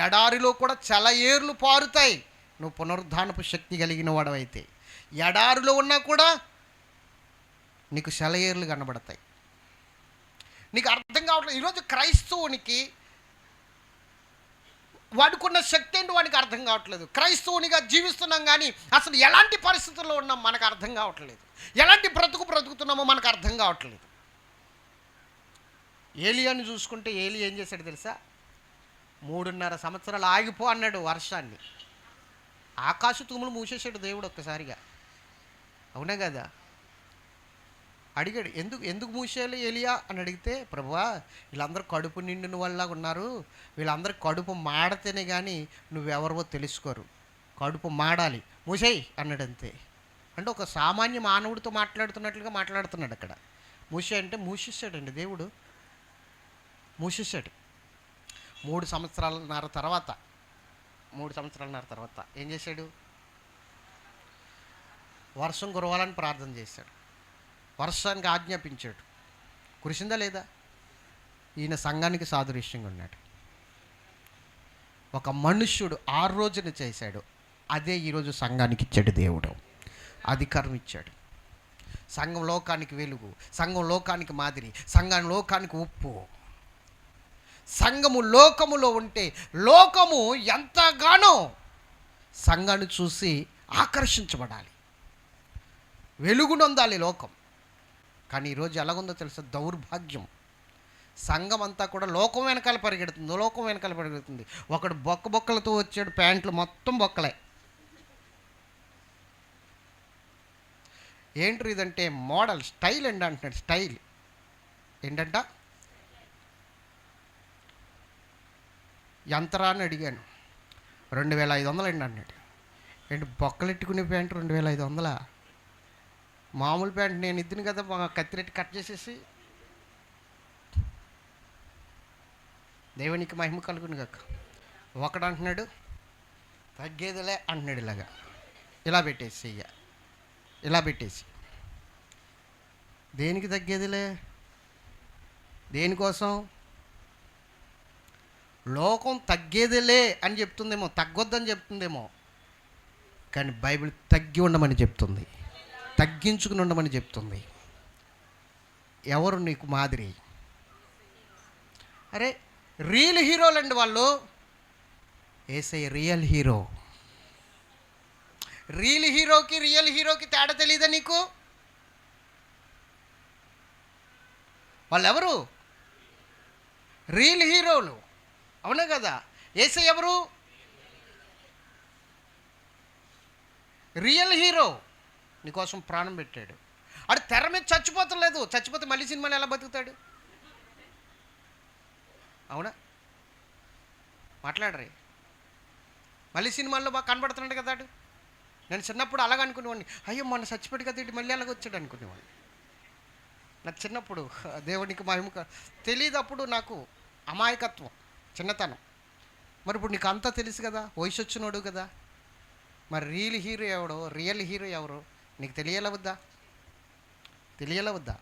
ఎడారిలో కూడా చలయేర్లు పారుతాయి నువ్వు పునరుద్ధానపు శక్తి కలిగిన వాడవైతే. ఎడారిలో ఉన్నా కూడా నీకు సెలయేర్లు కనబడతాయి. నీకు అర్థం కావట్లేదు. ఈరోజు క్రైస్తవునికి వాడుకున్న శక్తి ఏంటి వాడికి అర్థం కావట్లేదు. క్రైస్తవునిగా జీవిస్తున్నాం కానీ అసలు ఎలాంటి పరిస్థితుల్లో ఉన్నాం మనకు అర్థం కావట్లేదు. ఎలాంటి బ్రతుకుతున్నామో మనకు అర్థం కావట్లేదు. ఏలియాని చూసుకుంటే ఏలి ఏం చేశాడు తెలుసా? 3.5 సంవత్సరాలు ఆగిపో అన్నాడు వర్షాన్ని. ఆకాశ తూములు మూసేసాడు దేవుడు ఒక్కసారిగా. అవునా కదా? అడిగాడు, ఎందుకు మూసేయాలి ఏలియా అని అడిగితే, ప్రభువా వీళ్ళందరూ కడుపు నిండిన వాళ్ళ ఉన్నారు, వీళ్ళందరూ కడుపు మాడితేనే కానీ నువ్వెవరవో తెలుసుకోరు. కడుపు మాడాలి, మూసేయి అన్నాడు అంతే. అంటే ఒక సామాన్య మానవుడితో మాట్లాడుతున్నట్లుగా మాట్లాడుతున్నాడు అక్కడ. మూసే అంటే మూసేసాడండి దేవుడు, మూసేసాడు. 3 సంవత్సరాలన్నర తర్వాత ఏం చేశాడు? వర్షం కురవాలని ప్రార్థన చేశాడు, వర్షానికి ఆజ్ఞాపించాడు. కురిసిందా లేదా? ఈయన సంఘానికి సాదృశ్యంగా ఉన్నాడు. ఒక మనుష్యుడు 6 రోజులు చేశాడు, అదే ఈరోజు సంఘానికి ఇచ్చాడు దేవుడు, అధికారం ఇచ్చాడు. సంఘం లోకానికి వెలుగు, సంఘం లోకానికి మాదిరి, సంఘం లోకానికి ఉప్పు. సంఘము లోకములో ఉంటే లోకము ఎంతగానో సంఘాన్ని చూసి ఆకర్షించబడాలి, వెలుగునొందాలి లోకం. కానీ ఈరోజు ఎలాగుందో తెలుసా? దౌర్భాగ్యం. సంఘం అంతా కూడా లోకం వెనకాల పరిగెడుతుంది. ఒకడు బొక్కలతో వచ్చాడు, ప్యాంట్లు మొత్తం బొక్కలే. ఏంటి ఇదంటే మోడల్ స్టైల్ అండి అంటున్నాడు. స్టైల్ ఏంటంట? ఎంతరా అని అడిగాను. 2500 అండి అన్నాడు. ఏంటి బొక్కలెట్టుకునే ప్యాంటు 2500? మామూలు ప్యాంట్ నేను ఇద్దును కదా, కత్తిరెట్టి కట్ చేసేసి. దేవునికి మహిమ కలుగును గాక. ఒకడు అంటున్నాడు తగ్గేదిలే అంటున్నాడు, ఇలా పెట్టేసి ఇలా పెట్టేసి. దేనికి తగ్గేదిలే? దేనికోసం? లోకం తగ్గేదిలే అని చెప్తుందేమో, తగ్గొద్దని చెప్తుందేమో, కానీ బైబిల్ తగ్గి ఉండమని చెప్తుంది, తగ్గించుకుని ఉండమని చెప్తుంది. ఎవరు నీకు మాదిరి? అరే రియల్ హీరోలండి వాళ్ళు. యేసయ్య రియల్ హీరో. రియల్ హీరోకి తేడా తెలియదా నీకు? వాళ్ళు ఎవరు? రియల్ హీరోలు, అవునా కదా? యేసయ్య ఎవరు? Real hero. నీకోసం ప్రాణం పెట్టాడు. అడు తెర మీద చచ్చిపోతలేదు, చచ్చిపోతే మళ్ళీ సినిమాలు ఎలా బతుకుతాడు? అవునా? మాట్లాడరే. మళ్ళీ సినిమాల్లో బాగా కనబడుతున్నాడు కదా. నేను చిన్నప్పుడు అలాగ అనుకునేవాడిని, అయ్యో మొన్న చచ్చిపోయాడు కదా ఇటు మళ్ళీ అలాగ వచ్చాడు అనుకునేవాడిని. నాకు చిన్నప్పుడు దేవునికి మహిమ తెలియదు, అప్పుడు నాకు అమాయకత్వం, చిన్నతనం. మరి ఇప్పుడు నీకు అంతా తెలుసు కదా, వయసు వచ్చినోడు కదా. మరి రియల్ హీరో ఎవడో నీకు తెలియాల వద్దా?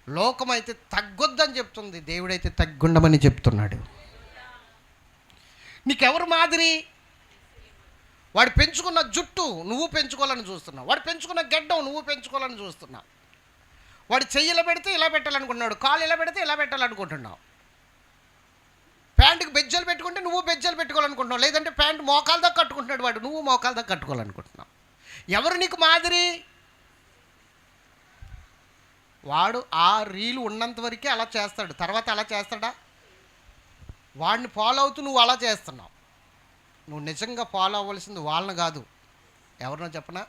లోకమైతే తగ్గొద్దని చెప్తుంది, దేవుడైతే తగ్గుండమని చెప్తున్నాడు. నీకెవరు మాదిరి? వాడు పెంచుకున్న జుట్టు నువ్వు పెంచుకోవాలని చూస్తున్నావు, వాడు పెంచుకున్న గెడ్డం నువ్వు పెంచుకోవాలని చూస్తున్నావు. వాడు చెయ్యి ఇలా పెడితే ఇలా పెట్టాలనుకుంటున్నాడు, కాలు ఇలా పెడితే ఇలా పెట్టాలనుకుంటున్నావు. ప్యాంటుకి బెజ్జలు పెట్టుకుంటే నువ్వు బెజ్జలు పెట్టుకోవాలనుకుంటున్నావు, లేదంటే ప్యాంటు మోకాల దాకా కట్టుకుంటున్నాడు వాడు, నువ్వు మోకాల దాకా కట్టుకోవాలనుకుంటున్నావు. ఎవరు నీకు మాదిరి? వాడు ఆ రీలు ఉన్నంత వరకే అలా చేస్తాడు, తర్వాత అలా చేస్తాడా? వాడిని ఫాలో అవుతూ నువ్వు అలా చేస్తున్నావు. నువ్వు నిజంగా ఫాలో అవ్వాల్సింది వాళ్ళని కాదు, ఎవరినో చెప్పనా?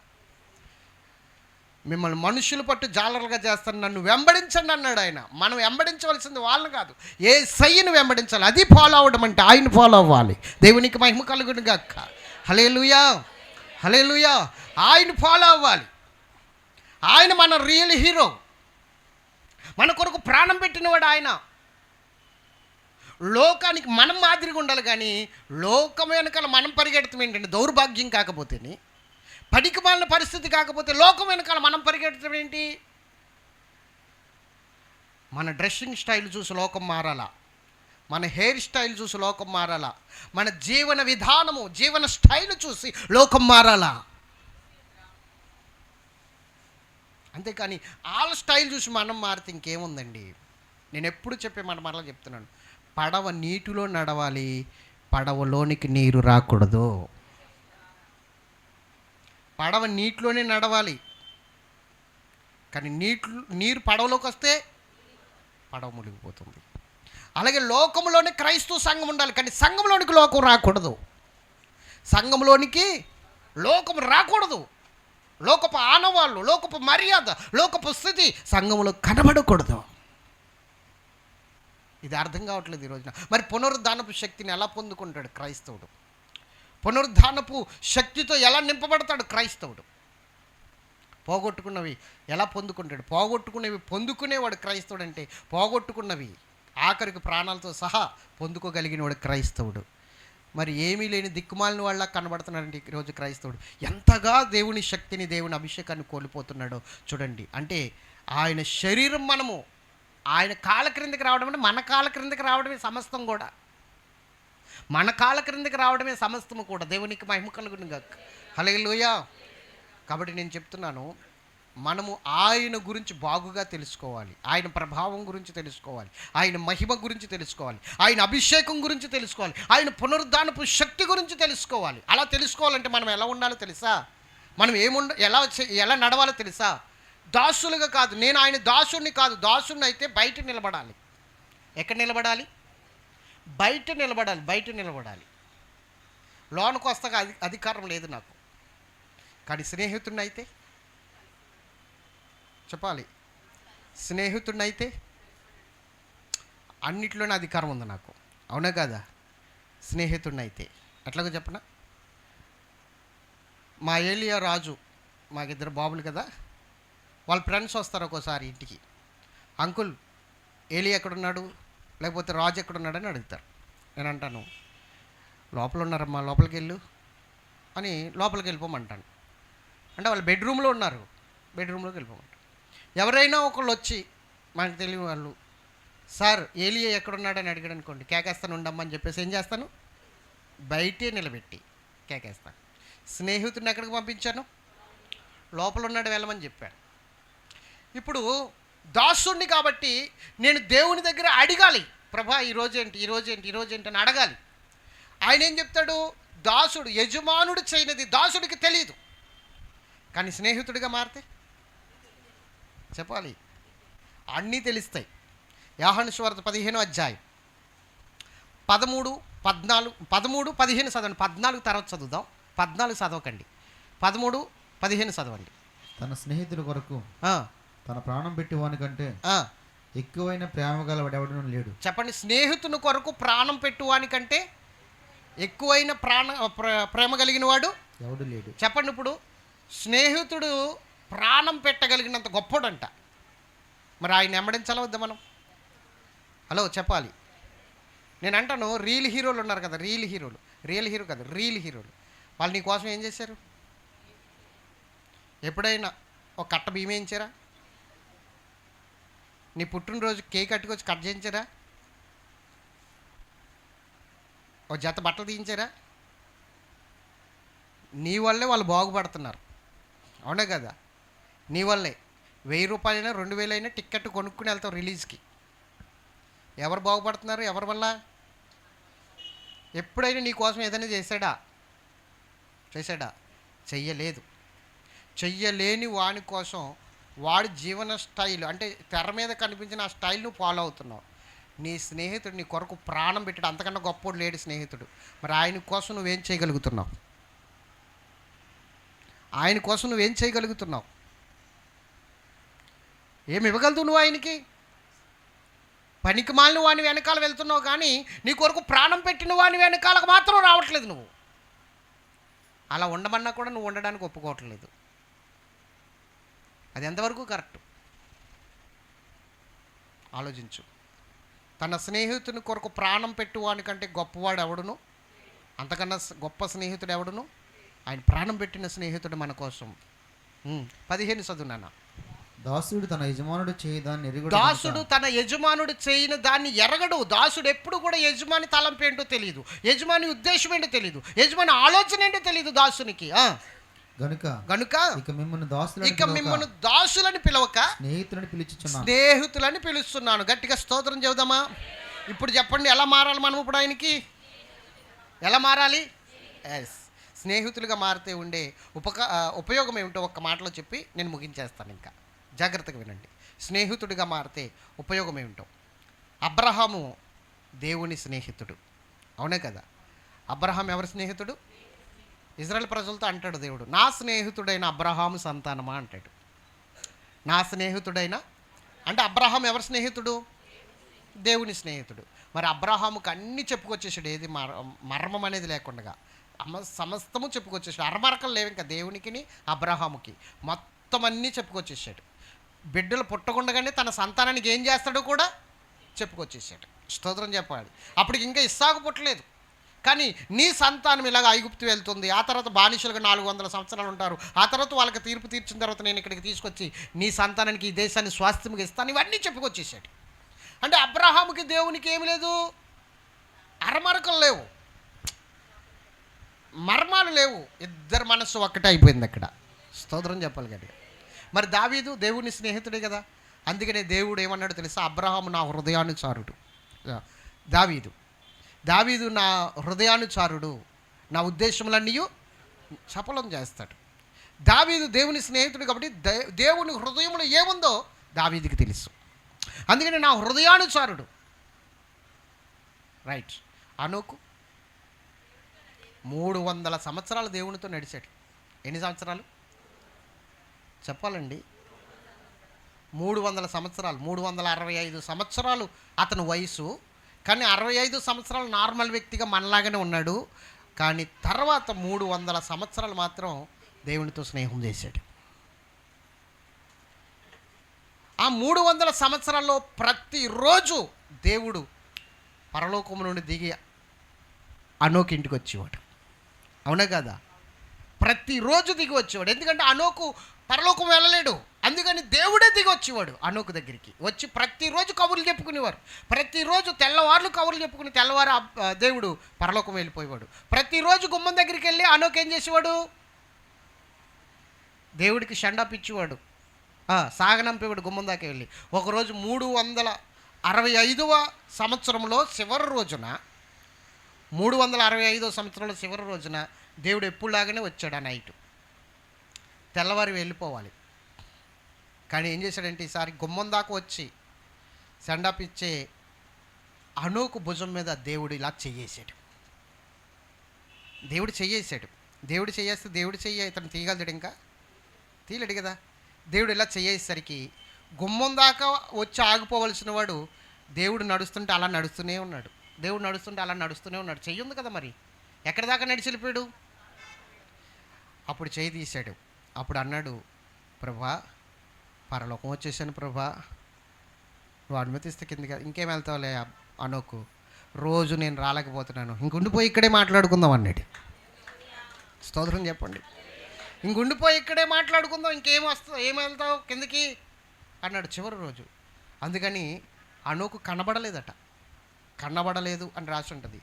మిమ్మల్ని మనుషులు పట్టు జాలరులుగా చేస్తాను, నన్ను వెంబడించండి అన్నాడు ఆయన. మనం వెంబడించవలసింది వాళ్ళని కాదు, యేసయ్యను వెంబడించాలి. అది ఫాలో అవ్వడం అంటే, ఆయన ఫాలో అవ్వాలి. దేవునికి మహిమ కలుగును గాక. హల్లెలూయా. ఆయన ఫాలో అవ్వాలి. ఆయన మన రియల్ హీరో, మన కొరకు ప్రాణం పెట్టినవాడు ఆయన. లోకానికి మనం మాదిరిగా ఉండాలి, కానీ లోకం వెనకాల మనం పరిగెడతాం ఏంటంటే దౌర్భాగ్యం కాకపోతేని, పనికి మాలిన పరిస్థితి కాకపోతే లోకం వెనకాల మనం పరిగెడతాం ఏంటి? మన డ్రెస్సింగ్ స్టైల్ చూసి లోకం మారాలా, మన హెయిర్ స్టైల్ చూసి లోకం మారాలా, మన జీవన విధానము జీవన స్టైల్ చూసి లోకం మారాలా. అంతేకాని వాళ్ళ స్టైల్ చూసి మనం మారితే ఇంకేముందండి? నేను ఎప్పుడు చెప్పే మాట మరలా చెప్తున్నాను, పడవ నీటిలో నడవాలి, పడవలోనికి నీరు రాకూడదు. పడవ నీటిలోనే నడవాలి, కానీ నీరు పడవలోకి వస్తే పడవ మునిగిపోతుంది. అలాగే లోకంలోనే క్రైస్తవ సంఘం ఉండాలి, కానీ సంఘంలోనికి లోకం రాకూడదు. సంఘంలోనికి లోకం రాకూడదు. లోకపు ఆనవాళ్ళు, లోకపు మర్యాద, లోకపు స్థితి సంఘంలో కనబడకూడదు. ఇది అర్థం కావట్లేదు ఈ రోజున. మరి పునరుద్ధానపు శక్తిని ఎలా పొందుకుంటాడు క్రైస్తవుడు? పునరుద్ధానపు శక్తితో ఎలా నింపబడతాడు క్రైస్తవుడు? పోగొట్టుకున్నవి ఎలా పొందుకుంటాడు? పోగొట్టుకునేవి పొందుకునేవాడు క్రైస్తవుడు. అంటే పోగొట్టుకున్నవి ఆఖరికి ప్రాణాలతో సహా పొందుకోగలిగినవాడు క్రైస్తవుడు. మరి ఏమీ లేని దిక్కుమాలిన వాళ్ళ కనబడుతున్నాడండి ఈరోజు క్రైస్తవుడు. ఎంతగా దేవుని శక్తిని, దేవుని అభిషేకాన్ని కోల్పోతున్నాడో చూడండి. అంటే ఆయన శరీరం మనము ఆయన కాళ్ళ క్రిందకి రావడం అంటే మన కాళ్ళ క్రిందకి రావడమే సమస్తం కూడా. మన కాళ్ళ క్రిందకి రావడమే సమస్తము కూడా. దేవునికి మహిమ కలుగును గాక. హల్లెలూయా. కాబట్టి నేను చెప్తున్నాను, మనము ఆయన గురించి బాగుగా తెలుసుకోవాలి, ఆయన ప్రభావం గురించి తెలుసుకోవాలి, ఆయన మహిమ గురించి తెలుసుకోవాలి, ఆయన అభిషేకం గురించి తెలుసుకోవాలి, ఆయన పునరుద్ధానపు శక్తి గురించి తెలుసుకోవాలి. అలా తెలుసుకోవాలంటే మనం ఎలా ఉండాలో తెలుసా? మనం ఎలా నడవాలో తెలుసా? దాసులుగా కాదు. నేను ఆయన దాసుడిని కాదు. దాసుడిని అయితే బయట నిలబడాలి. ఎక్కడ నిలబడాలి? బయట నిలబడాలి. బయట నిలబడాలి. లోనికి వస్తాగా అధికారం లేదు నాకు. కానీ స్నేహితుడిని అయితే చెప్పాలి, స్నేహితుడిని అయితే అన్నిట్లోనే అధికారం ఉంది నాకు. అవునా కదా? స్నేహితుడిని అయితే ఎట్లాగో చెప్పనా? మా ఏలియా రాజు, మాకిద్దరు బాబులు కదా, వాళ్ళ ఫ్రెండ్స్ వస్తారు ఒక్కోసారి ఇంటికి. అంకుల్ ఏలియా ఎక్కడున్నాడు, లేకపోతే రాజు ఎక్కడున్నాడని అడుగుతారు. నేను అంటాను, లోపల ఉన్నారమ్మా, లోపలికి వెళ్ళు అని లోపలికి వెళ్ళిపోమంటాను. అంటే వాళ్ళు బెడ్రూమ్లో ఉన్నారు, బెడ్రూమ్లోకి వెళ్ళిపోమంటారు. ఎవరైనా ఒకళ్ళు వచ్చి మనకు తెలియని వాళ్ళు, సార్ ఏలియా ఎక్కడున్నాడని అడిగాడు అనుకోండి, కేకేస్తాను ఉండమ్మని చెప్పేసి ఏం చేస్తాను? బయటే నిలబెట్టి కేకేస్తాను. స్నేహితుడిని ఎక్కడికి పంపించాను? లోపల ఉన్నాడు, వెళ్ళమని చెప్పాను. ఇప్పుడు దాసుడిని కాబట్టి నేను దేవుని దగ్గర అడగాలి, ప్రభా ఈరోజేంటి అని అడగాలి. ఆయన ఏం చెప్తాడు? దాసుడు యజమానుడు చేయనిది దాసుడికి తెలియదు. కానీ స్నేహితుడిగా మారితే చెప్పాలి, అన్నీ తెలుస్తాయి. యోహాను సువార్త 15వ అధ్యాయం 13, 15 చదవండి. 14 తర్వాత చదువుదాం. 14 చదవకండి, 13, 15 చదవండి. తన స్నేహితుల కొరకు తన ప్రాణం పెట్టి వానికంటే ఎక్కువైన ప్రేమ గలవాడెవడూ లేడు. చెప్పండి, స్నేహితుని కొరకు ప్రాణం పెట్టువానికంటే ఎక్కువైన ప్రేమ కలిగిన వాడు ఎవడు లేడు. చెప్పండి. ఇప్పుడు స్నేహితుడు ప్రాణం పెట్టగలిగినంత గొప్పడంట. మరి ఆయన వెంబడించాలా వద్దా మనం? హలో చెప్పాలి. నేను అంటాను, రియల్ హీరోలు ఉన్నారు కదా, రియల్ హీరోలు వాళ్ళు నీ కోసం ఏం చేశారు? ఎప్పుడైనా ఒక కట్ట బియ్యం వేయించారా? నీ పుట్టినరోజు కేక్ కట్టుకొచ్చి కట్ చేయించారా? ఒక జత బట్టలు తీయించారా? నీ వల్లే వాళ్ళు బాగుపడుతున్నారు. అవునా కదా? నీ వల్లే 1000 రూపాయలైనా 2000 అయినా టికెట్ కొనుక్కుని వెళ్తాం రిలీజ్కి. ఎవరు బాగుపడుతున్నారు? ఎవరి వల్ల? ఎప్పుడైనా నీ కోసం ఏదైనా చేశాడా? చెయ్యలేదు. చెయ్యలేని వాని కోసం వాడి జీవన స్టైల్, అంటే తెర మీద కనిపించిన ఆ స్టైల్ నువ్వు ఫాలో అవుతున్నావు. నీ స్నేహితుడు నీ కొరకు ప్రాణం పెట్టాడు, అంతకన్నా గొప్పోడు లేడు స్నేహితుడు. మరి ఆయన కోసం నువ్వేం చేయగలుగుతున్నావు? ఆయన కోసం నువ్వేం చేయగలుగుతున్నావు? ఏమి ఇవ్వగలుగుతావు నువ్వు ఆయనకి? పనికి మాలిన వాని వెనకాల వెళ్తున్నావు, కానీ నీ కొరకు ప్రాణం పెట్టిన వాని వెనకాలకు మాత్రం రావట్లేదు నువ్వు. అలా ఉండమన్నా కూడా నువ్వు ఉండడానికి ఒప్పుకోవట్లేదు. అది ఎంతవరకు కరెక్ట్ ఆలోచించు. తన స్నేహితుని కొరకు ప్రాణం పెట్టువానికంటే గొప్పవాడు ఎవడును, అంతకన్నా గొప్ప స్నేహితుడు ఎవడును? ఆయన ప్రాణం పెట్టిన స్నేహితుడు మన కోసం. 15 చదువునాన్న. దాసుడు తన యజమానుడు చేయదాన్ని ఎరగడు. దాసుడు తన యజమానుడు చేయని దాన్ని ఎరగడు. దాసుడు ఎప్పుడు కూడా యజమాని తలంపు ఏంటో తెలియదు, యజమాని ఉద్దేశం ఏంటో తెలియదు, యజమాని ఆలోచన ఏంటో తెలియదు దాసునికి. గనుక ఇక మిమ్మల్ని దాసులని పిలవక స్నేహితులని పిలుస్తున్నాను. గట్టిగా స్తోత్రం చెబుదామా? ఇప్పుడు చెప్పండి, ఎలా మారాలి మనం ఇప్పుడు ఆయనకి? ఎలా మారాలి? స్నేహితులుగా మారితే ఉండే ఉపయోగం ఏమిటో ఒక్క మాటలో చెప్పి నేను ముగించేస్తాను. ఇంకా జాగ్రత్తగా వినండి. స్నేహితుడిగా మారితే ఉపయోగం ఏమిటో. అబ్రహాము దేవుని స్నేహితుడు, అవునే కదా? అబ్రహాం ఎవరి స్నేహితుడు? ఇజ్రాయెల్ ప్రజలతో అంటాడు దేవుడు, నా స్నేహితుడైన అబ్రహాము సంతానమా అంటాడు. నా స్నేహితుడైన అంటే అబ్రహాం ఎవరి స్నేహితుడు? దేవుని స్నేహితుడు. మరి అబ్రహాముకు అన్నీ చెప్పుకొచ్చేసాడు, ఏది మర్మం అనేది లేకుండా. సమస్తము చెప్పుకొచ్చేసాడు. అరమరకలు లేవు ఇంకా దేవునికి అబ్రహాముకి, మొత్తం అన్నీ చెప్పుకొచ్చేసాడు. బిడ్డలు పుట్టకుండగానే తన సంతానానికి ఏం చేస్తాడో కూడా చెప్పుకొచ్చేసాడు. స్తోత్రం చెప్పాలి. అప్పటికి ఇంకా ఇస్సాకు పుట్టలేదు, కానీ నీ సంతానం ఇలాగ ఐగుప్తు వెళ్తుంది, ఆ తర్వాత బానిసలుగా 400 సంవత్సరాలు ఉంటారు, ఆ తర్వాత వాళ్ళకి తీర్పు తీర్చిన తర్వాత నేను ఇక్కడికి తీసుకొచ్చి నీ సంతానానికి ఈ దేశాన్ని స్వాస్థ్యంగా ఇస్తాను, ఇవన్నీ చెప్పుకొచ్చేసాడు. అంటే అబ్రహాముకి దేవునికి ఏమి లేదు, అరమరకలు లేవు, మర్మాలు లేవు, ఇద్దరు మనస్సు ఒక్కటే అయిపోయింది అక్కడ. స్తోత్రం చెప్పాలి కదా. మరి దావీదు దేవుని స్నేహితుడే కదా, అందుకనే దేవుడు ఏమన్నాడు తెలుసా, అబ్రహాము నా హృదయానుసారుడు, దావీదు నా హృదయానుసారుడు, నా ఉద్దేశములన్నీ సఫలం చేస్తాడు. దావీదు దేవుని స్నేహితుడు కాబట్టి దేవుని హృదయంలో ఏముందో దావీదుకి తెలుసు, అందుకని నా హృదయానుసారుడు. రైట్. హనోకు 300 సంవత్సరాలు దేవునితో నడిచాడు. ఎన్ని సంవత్సరాలు చెప్పాలండి? 300 సంవత్సరాలు, 365 సంవత్సరాలు అతని వయసు. కానీ 65 సంవత్సరాలు నార్మల్ వ్యక్తిగా మనలాగానే ఉన్నాడు, కానీ తర్వాత 300 సంవత్సరాలు మాత్రం దేవునితో స్నేహం చేశాడు. ఆ 300 సంవత్సరాల్లో ప్రతిరోజు దేవుడు పరలోకం నుండి దిగి అనోకు ఇంటికి వచ్చేవాడు. అవునా కదా? ప్రతిరోజు దిగి వచ్చేవాడు. ఎందుకంటే అనోకు పరలోకం వెళ్ళలేడు, అందుకని దేవుడే దిగి వచ్చేవాడు అనోకు దగ్గరికి వచ్చి ప్రతిరోజు కబుర్లు చెప్పుకునేవారు. ప్రతిరోజు తెల్లవారులు కబుర్లు చెప్పుకుని తెల్లవారు దేవుడు పరలోకం వెళ్ళిపోయేవాడు. ప్రతిరోజు గుమ్మం దగ్గరికి వెళ్ళి అనోకు ఏం చేసేవాడు, దేవుడికి షండాప్ ఇచ్చేవాడు, సాగనంపేవాడు గుమ్మం దాకా వెళ్ళి. ఒకరోజు 365వ సంవత్సరంలో చివరి రోజున, 365వ సంవత్సరంలో చివరి రోజున దేవుడు ఎప్పుడులాగానే వచ్చాడు. ఆ నైట్ తెల్లవారి వెళ్ళిపోవాలి, కానీ ఏం చేశాడంటే ఈసారి గుమ్మం దాకా వచ్చి సెండాప్ ఇచ్చే అనోకు భుజం మీద దేవుడు ఇలా చెయ్యేశాడు. దేవుడు చెయ్యేస్తే దేవుడు చెయ్యి ఇతను తీయగలడు, ఇంకా తీయలేడు కదా. దేవుడు ఇలా చెయ్యేసరికి గుమ్మం దాకా వచ్చి ఆగిపోవలసిన వాడు దేవుడు నడుస్తుంటే అలా నడుస్తూనే ఉన్నాడు. చెయ్యి ఉంది కదా, మరి ఎక్కడి దాకా నడిచి వెళ్ళిపోయాడు. అప్పుడు చెయ్యి తీశాడు. అప్పుడు అన్నాడు, ప్రభా పరలోకం వచ్చేసాను ప్రభా, నువ్వు అనుమతిస్తే కిందకి ఇంకేం వెళ్తావులే అనోకు, రోజు నేను రాలేకపోతున్నాను, ఇంకుండిపోయి ఇక్కడే మాట్లాడుకుందాం అన్నాడు. స్తోత్రం చెప్పండి. ఇంకుండిపోయి ఇక్కడే మాట్లాడుకుందాం, ఇంకేం వస్తావు, ఏం వెళ్తావు కిందకి అన్నాడు చివరి రోజు. అందుకని అనోకు కనబడలేదు అని రాసి ఉంటుంది.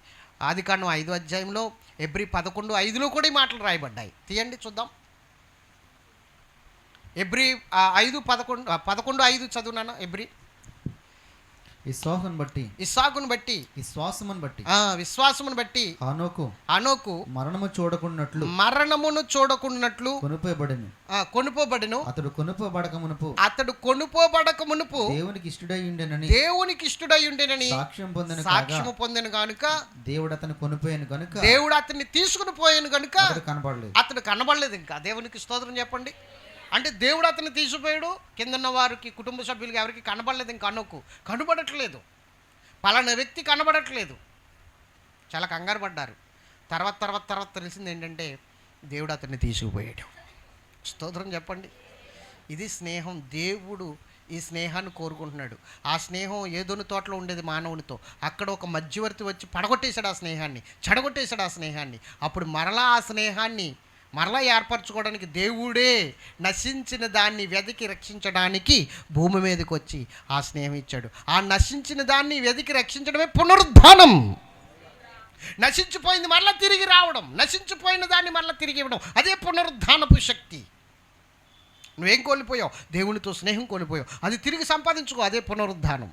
ఆదికాండం 5వ అధ్యాయంలో ఎబ్రీ 11:5లో కూడా ఈ మాటలు రాయబడ్డాయి. తీయండి చూద్దాం. ఎబ్రీ 5:11-5 చదువునాను. ఎబ్రీ విశ్వాసమును బట్టి హనోకు మరణమును చూడకుండానట్లు కొనుపోబడెను. అతడు కొనుపోబడక మునుపు దేవునికి ఇష్టుడై ఉండెనని సాక్ష్యము పొందెను గనుక దేవుడు అతన్ని కొనిపోయాను గనుక, దేవుడు అతన్ని తీసుకుని పోయాను గనుక అతడు కనబడలేదు. ఇంకా దేవునికి స్తోత్రం చెప్పండి. అంటే దేవుడు అతన్ని తీసిపోయాడు, కిందన్న వారికి కుటుంబ సభ్యులకి ఎవరికి కనబడలేదు. ఇంకా అనోకు కనబడట్లేదు, పలానా వ్యక్తి కనబడట్లేదు, చాలా కంగారు పడ్డారు. తర్వాత తెలిసింది ఏంటంటే దేవుడు అతన్ని తీసుకుపోయాడు. స్తోత్రం చెప్పండి. ఇది స్నేహం. దేవుడు ఈ స్నేహాన్ని కోరుకుంటున్నాడు. ఆ స్నేహం ఏదోని తోటలో ఉండేది మానవునితో, అక్కడ ఒక మధ్యవర్తి వచ్చి పడగొట్టేశాడు ఆ స్నేహాన్ని, చెడగొట్టేశాడు ఆ స్నేహాన్ని. అప్పుడు మరలా ఆ స్నేహాన్ని ఏర్పరచుకోవడానికి దేవుడే నశించిన దాన్ని వెతికి రక్షించడానికి భూమి మీదకి వచ్చి ఆ స్నేహం ఇచ్చాడు. ఆ నశించిన దాన్ని వెతికి రక్షించడమే పునరుద్ధానం. నశించిపోయింది మరలా తిరిగి రావడం, నశించిపోయిన దాన్ని మరలా తిరిగి ఇవ్వడం, అదే పునరుద్ధానపు శక్తి. నువ్వేం కోల్పోయావు? దేవునితో స్నేహం కోల్పోయావు, అది తిరిగి సంపాదించుకో, అదే పునరుద్ధానం.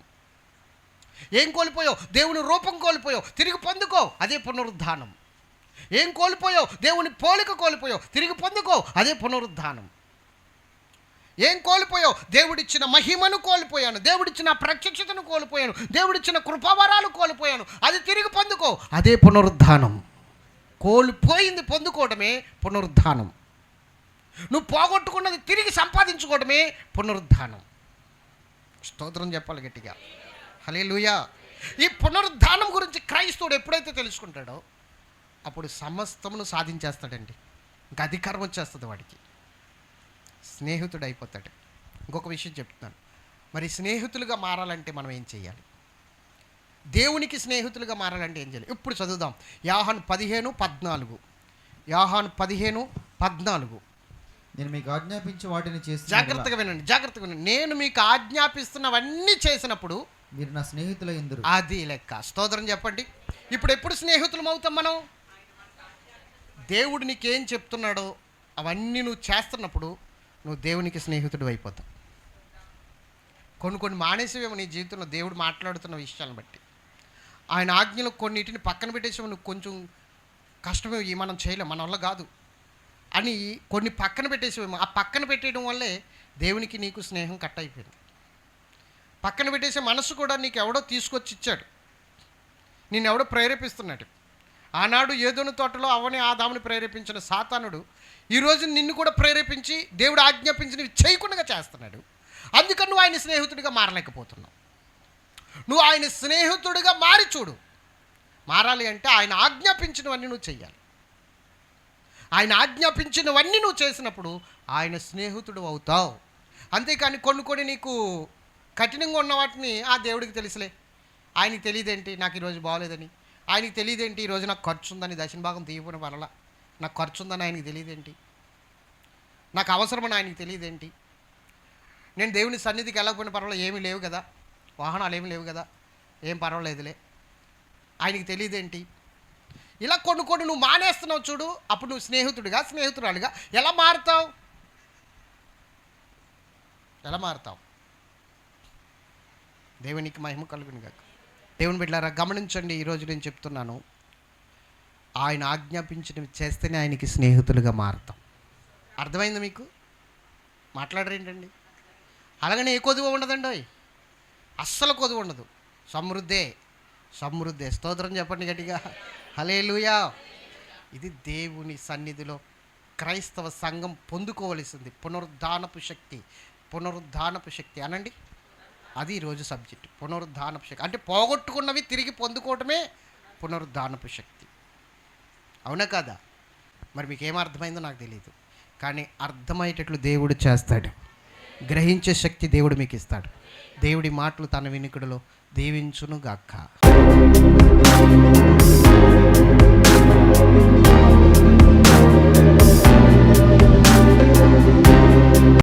ఏం కోల్పోయావు? దేవుని రూపం కోల్పోయావు, తిరిగి పొందుకో, అదే పునరుద్ధానం. ఏం కోల్పోయావు? దేవుని పోలిక కోల్పోయావు, తిరిగి పొందుకో, అదే పునరుద్ధానం. ఏం కోల్పోయావు? దేవుడిచ్చిన మహిమను కోల్పోయాను, దేవుడిచ్చిన ప్రత్యక్షతను కోల్పోయాను, దేవుడిచ్చిన కృపావరాలు కోల్పోయాను, అది తిరిగి పొందుకో, అదే పునరుద్ధానం. కోల్పోయింది పొందుకోవడమే పునరుద్ధానం. నువ్వు పోగొట్టుకున్నది తిరిగి సంపాదించుకోవడమే పునరుద్ధానం. స్తోత్రం చెప్పాలి గట్టిగా. హల్లెలూయా. ఈ పునరుద్ధానం గురించి క్రైస్తవుడు ఎప్పుడైతే తెలుసుకుంటాడో అప్పుడు సమస్తమును సాధించేస్తాడండి. ఇంకా అధికారం వచ్చేస్తుంది వాడికి, స్నేహితుడు అయిపోతాడు. ఇంకొక విషయం చెప్తున్నాను, మరి స్నేహితులుగా మారాలంటే మనం ఏం చేయాలి? దేవునికి స్నేహితులుగా మారాలంటే ఏం చేయాలి? ఇప్పుడు చదువుదాం. యోహాను 15:14. యోహాను 15:14. నేను మీకు ఆజ్ఞాపించి వాటిని చేసి జాగ్రత్తగా వినండి, జాగ్రత్తగా వినండి. నేను మీకు ఆజ్ఞాపిస్తున్నవన్నీ చేసినప్పుడు మీరు నా స్నేహితులయ్యుందురు. అది లెక్క. స్తోత్రం చెప్పండి. ఇప్పుడు ఎప్పుడు స్నేహితులం అవుతాం మనం? దేవుడు నీకేం చెప్తున్నాడో అవన్నీ నువ్వు చేస్తున్నప్పుడు నువ్వు దేవునికి స్నేహితుడు అయిపోతావు. కొన్ని మానేసేవేమో నీ జీవితంలో దేవుడు మాట్లాడుతున్న విషయాలను బట్టి. ఆయన ఆజ్ఞలు కొన్నిటిని పక్కన పెట్టేసేమో, నువ్వు కొంచెం కష్టమే, ఈ మనం చేయలేం, మన వల్ల కాదు అని కొన్ని పక్కన పెట్టేసేవేమో. ఆ పక్కన పెట్టేయడం వల్లే దేవునికి నీకు స్నేహం కట్ అయిపోయింది. పక్కన పెట్టేసే మనసు కూడా నీకు ఎవడో తీసుకొచ్చి ఇచ్చాడు, నిన్నెవడో ప్రేరేపిస్తున్నాడు. ఆనాడు ఏదోను తోటలో అవని ఆదాముని ప్రేరేపించిన సాతానుడు ఈరోజు నిన్ను కూడా ప్రేరేపించి దేవుడు ఆజ్ఞాపించినవి చేయకుండా చేస్తున్నాడు. అందుకని నువ్వు ఆయన స్నేహితుడిగా మారలేకపోతున్నావు. నువ్వు ఆయన స్నేహితుడిగా మారి చూడు. మారాలి అంటే ఆయన ఆజ్ఞాపించినవన్నీ నువ్వు చెయ్యాలి. ఆయన ఆజ్ఞాపించినవన్నీ నువ్వు చేసినప్పుడు ఆయన స్నేహితుడు అవుతావు. అంతేకాని కొన్ని నీకు కఠినంగా ఉన్న వాటిని ఆ దేవుడికి తెలుసులే, ఆయనకి తెలియదేంటి నాకు ఈరోజు బాగోలేదని, ఆయనకి తెలియదేంటి ఈరోజు నాకు ఖర్చు ఉందని, దక్షిణ భాగం తీయపోయిన వల్ల నాకు ఖర్చు ఉందని ఆయనకి తెలియదేంటి, నాకు అవసరమని ఆయనకి తెలియదేంటి, నేను దేవుని సన్నిధికి వెళ్ళకపోయిన పర్వాలేదు, ఏమీ లేవు కదా, వాహనాలు ఏమీ లేవు కదా, ఏం పర్వాలేదులే, ఆయనకి తెలియదేంటి. ఇలా కొన్ని నువ్వు మానేస్తున్నావు చూడు. అప్పుడు నువ్వు స్నేహితురాలుగా ఎలా మారుతావు? దేవునికి మహిమ కలుగును గాక. దేవుని బిడ్డలారా గమనించండి, ఈరోజు నేను చెప్తున్నాను, ఆయన ఆజ్ఞాపించినవి చేస్తేనే ఆయనకి స్నేహితులుగా మారుతాం. అర్థమైంది మీకు? మాట్లాడరేంటండి? అలాగనే ఏ కొదువ ఉండదండి, అస్సలు కొదువ ఉండదు. సమృద్ధే. స్తోత్రం చెప్పండి గట్టిగా, హల్లెలూయా. ఇది దేవుని సన్నిధిలో క్రైస్తవ సంఘం పొందుకోవలసింది, పునరుద్ధానపు శక్తి అనండి. అది ఈరోజు సబ్జెక్ట్, పునరుద్ధానపు శక్తి. అంటే పోగొట్టుకున్నవి తిరిగి పొందుకోవటమే పునరుద్ధానపు శక్తి. అవునా కాదా? మరి మీకు ఏం అర్థమైందో నాకు తెలియదు, కానీ అర్థమయ్యేటట్లు దేవుడు చేస్తాడు. గ్రహించే శక్తి దేవుడు మీకు ఇస్తాడు. దేవుడి మాటలు తన వినికిడిలో దీవించును గాక.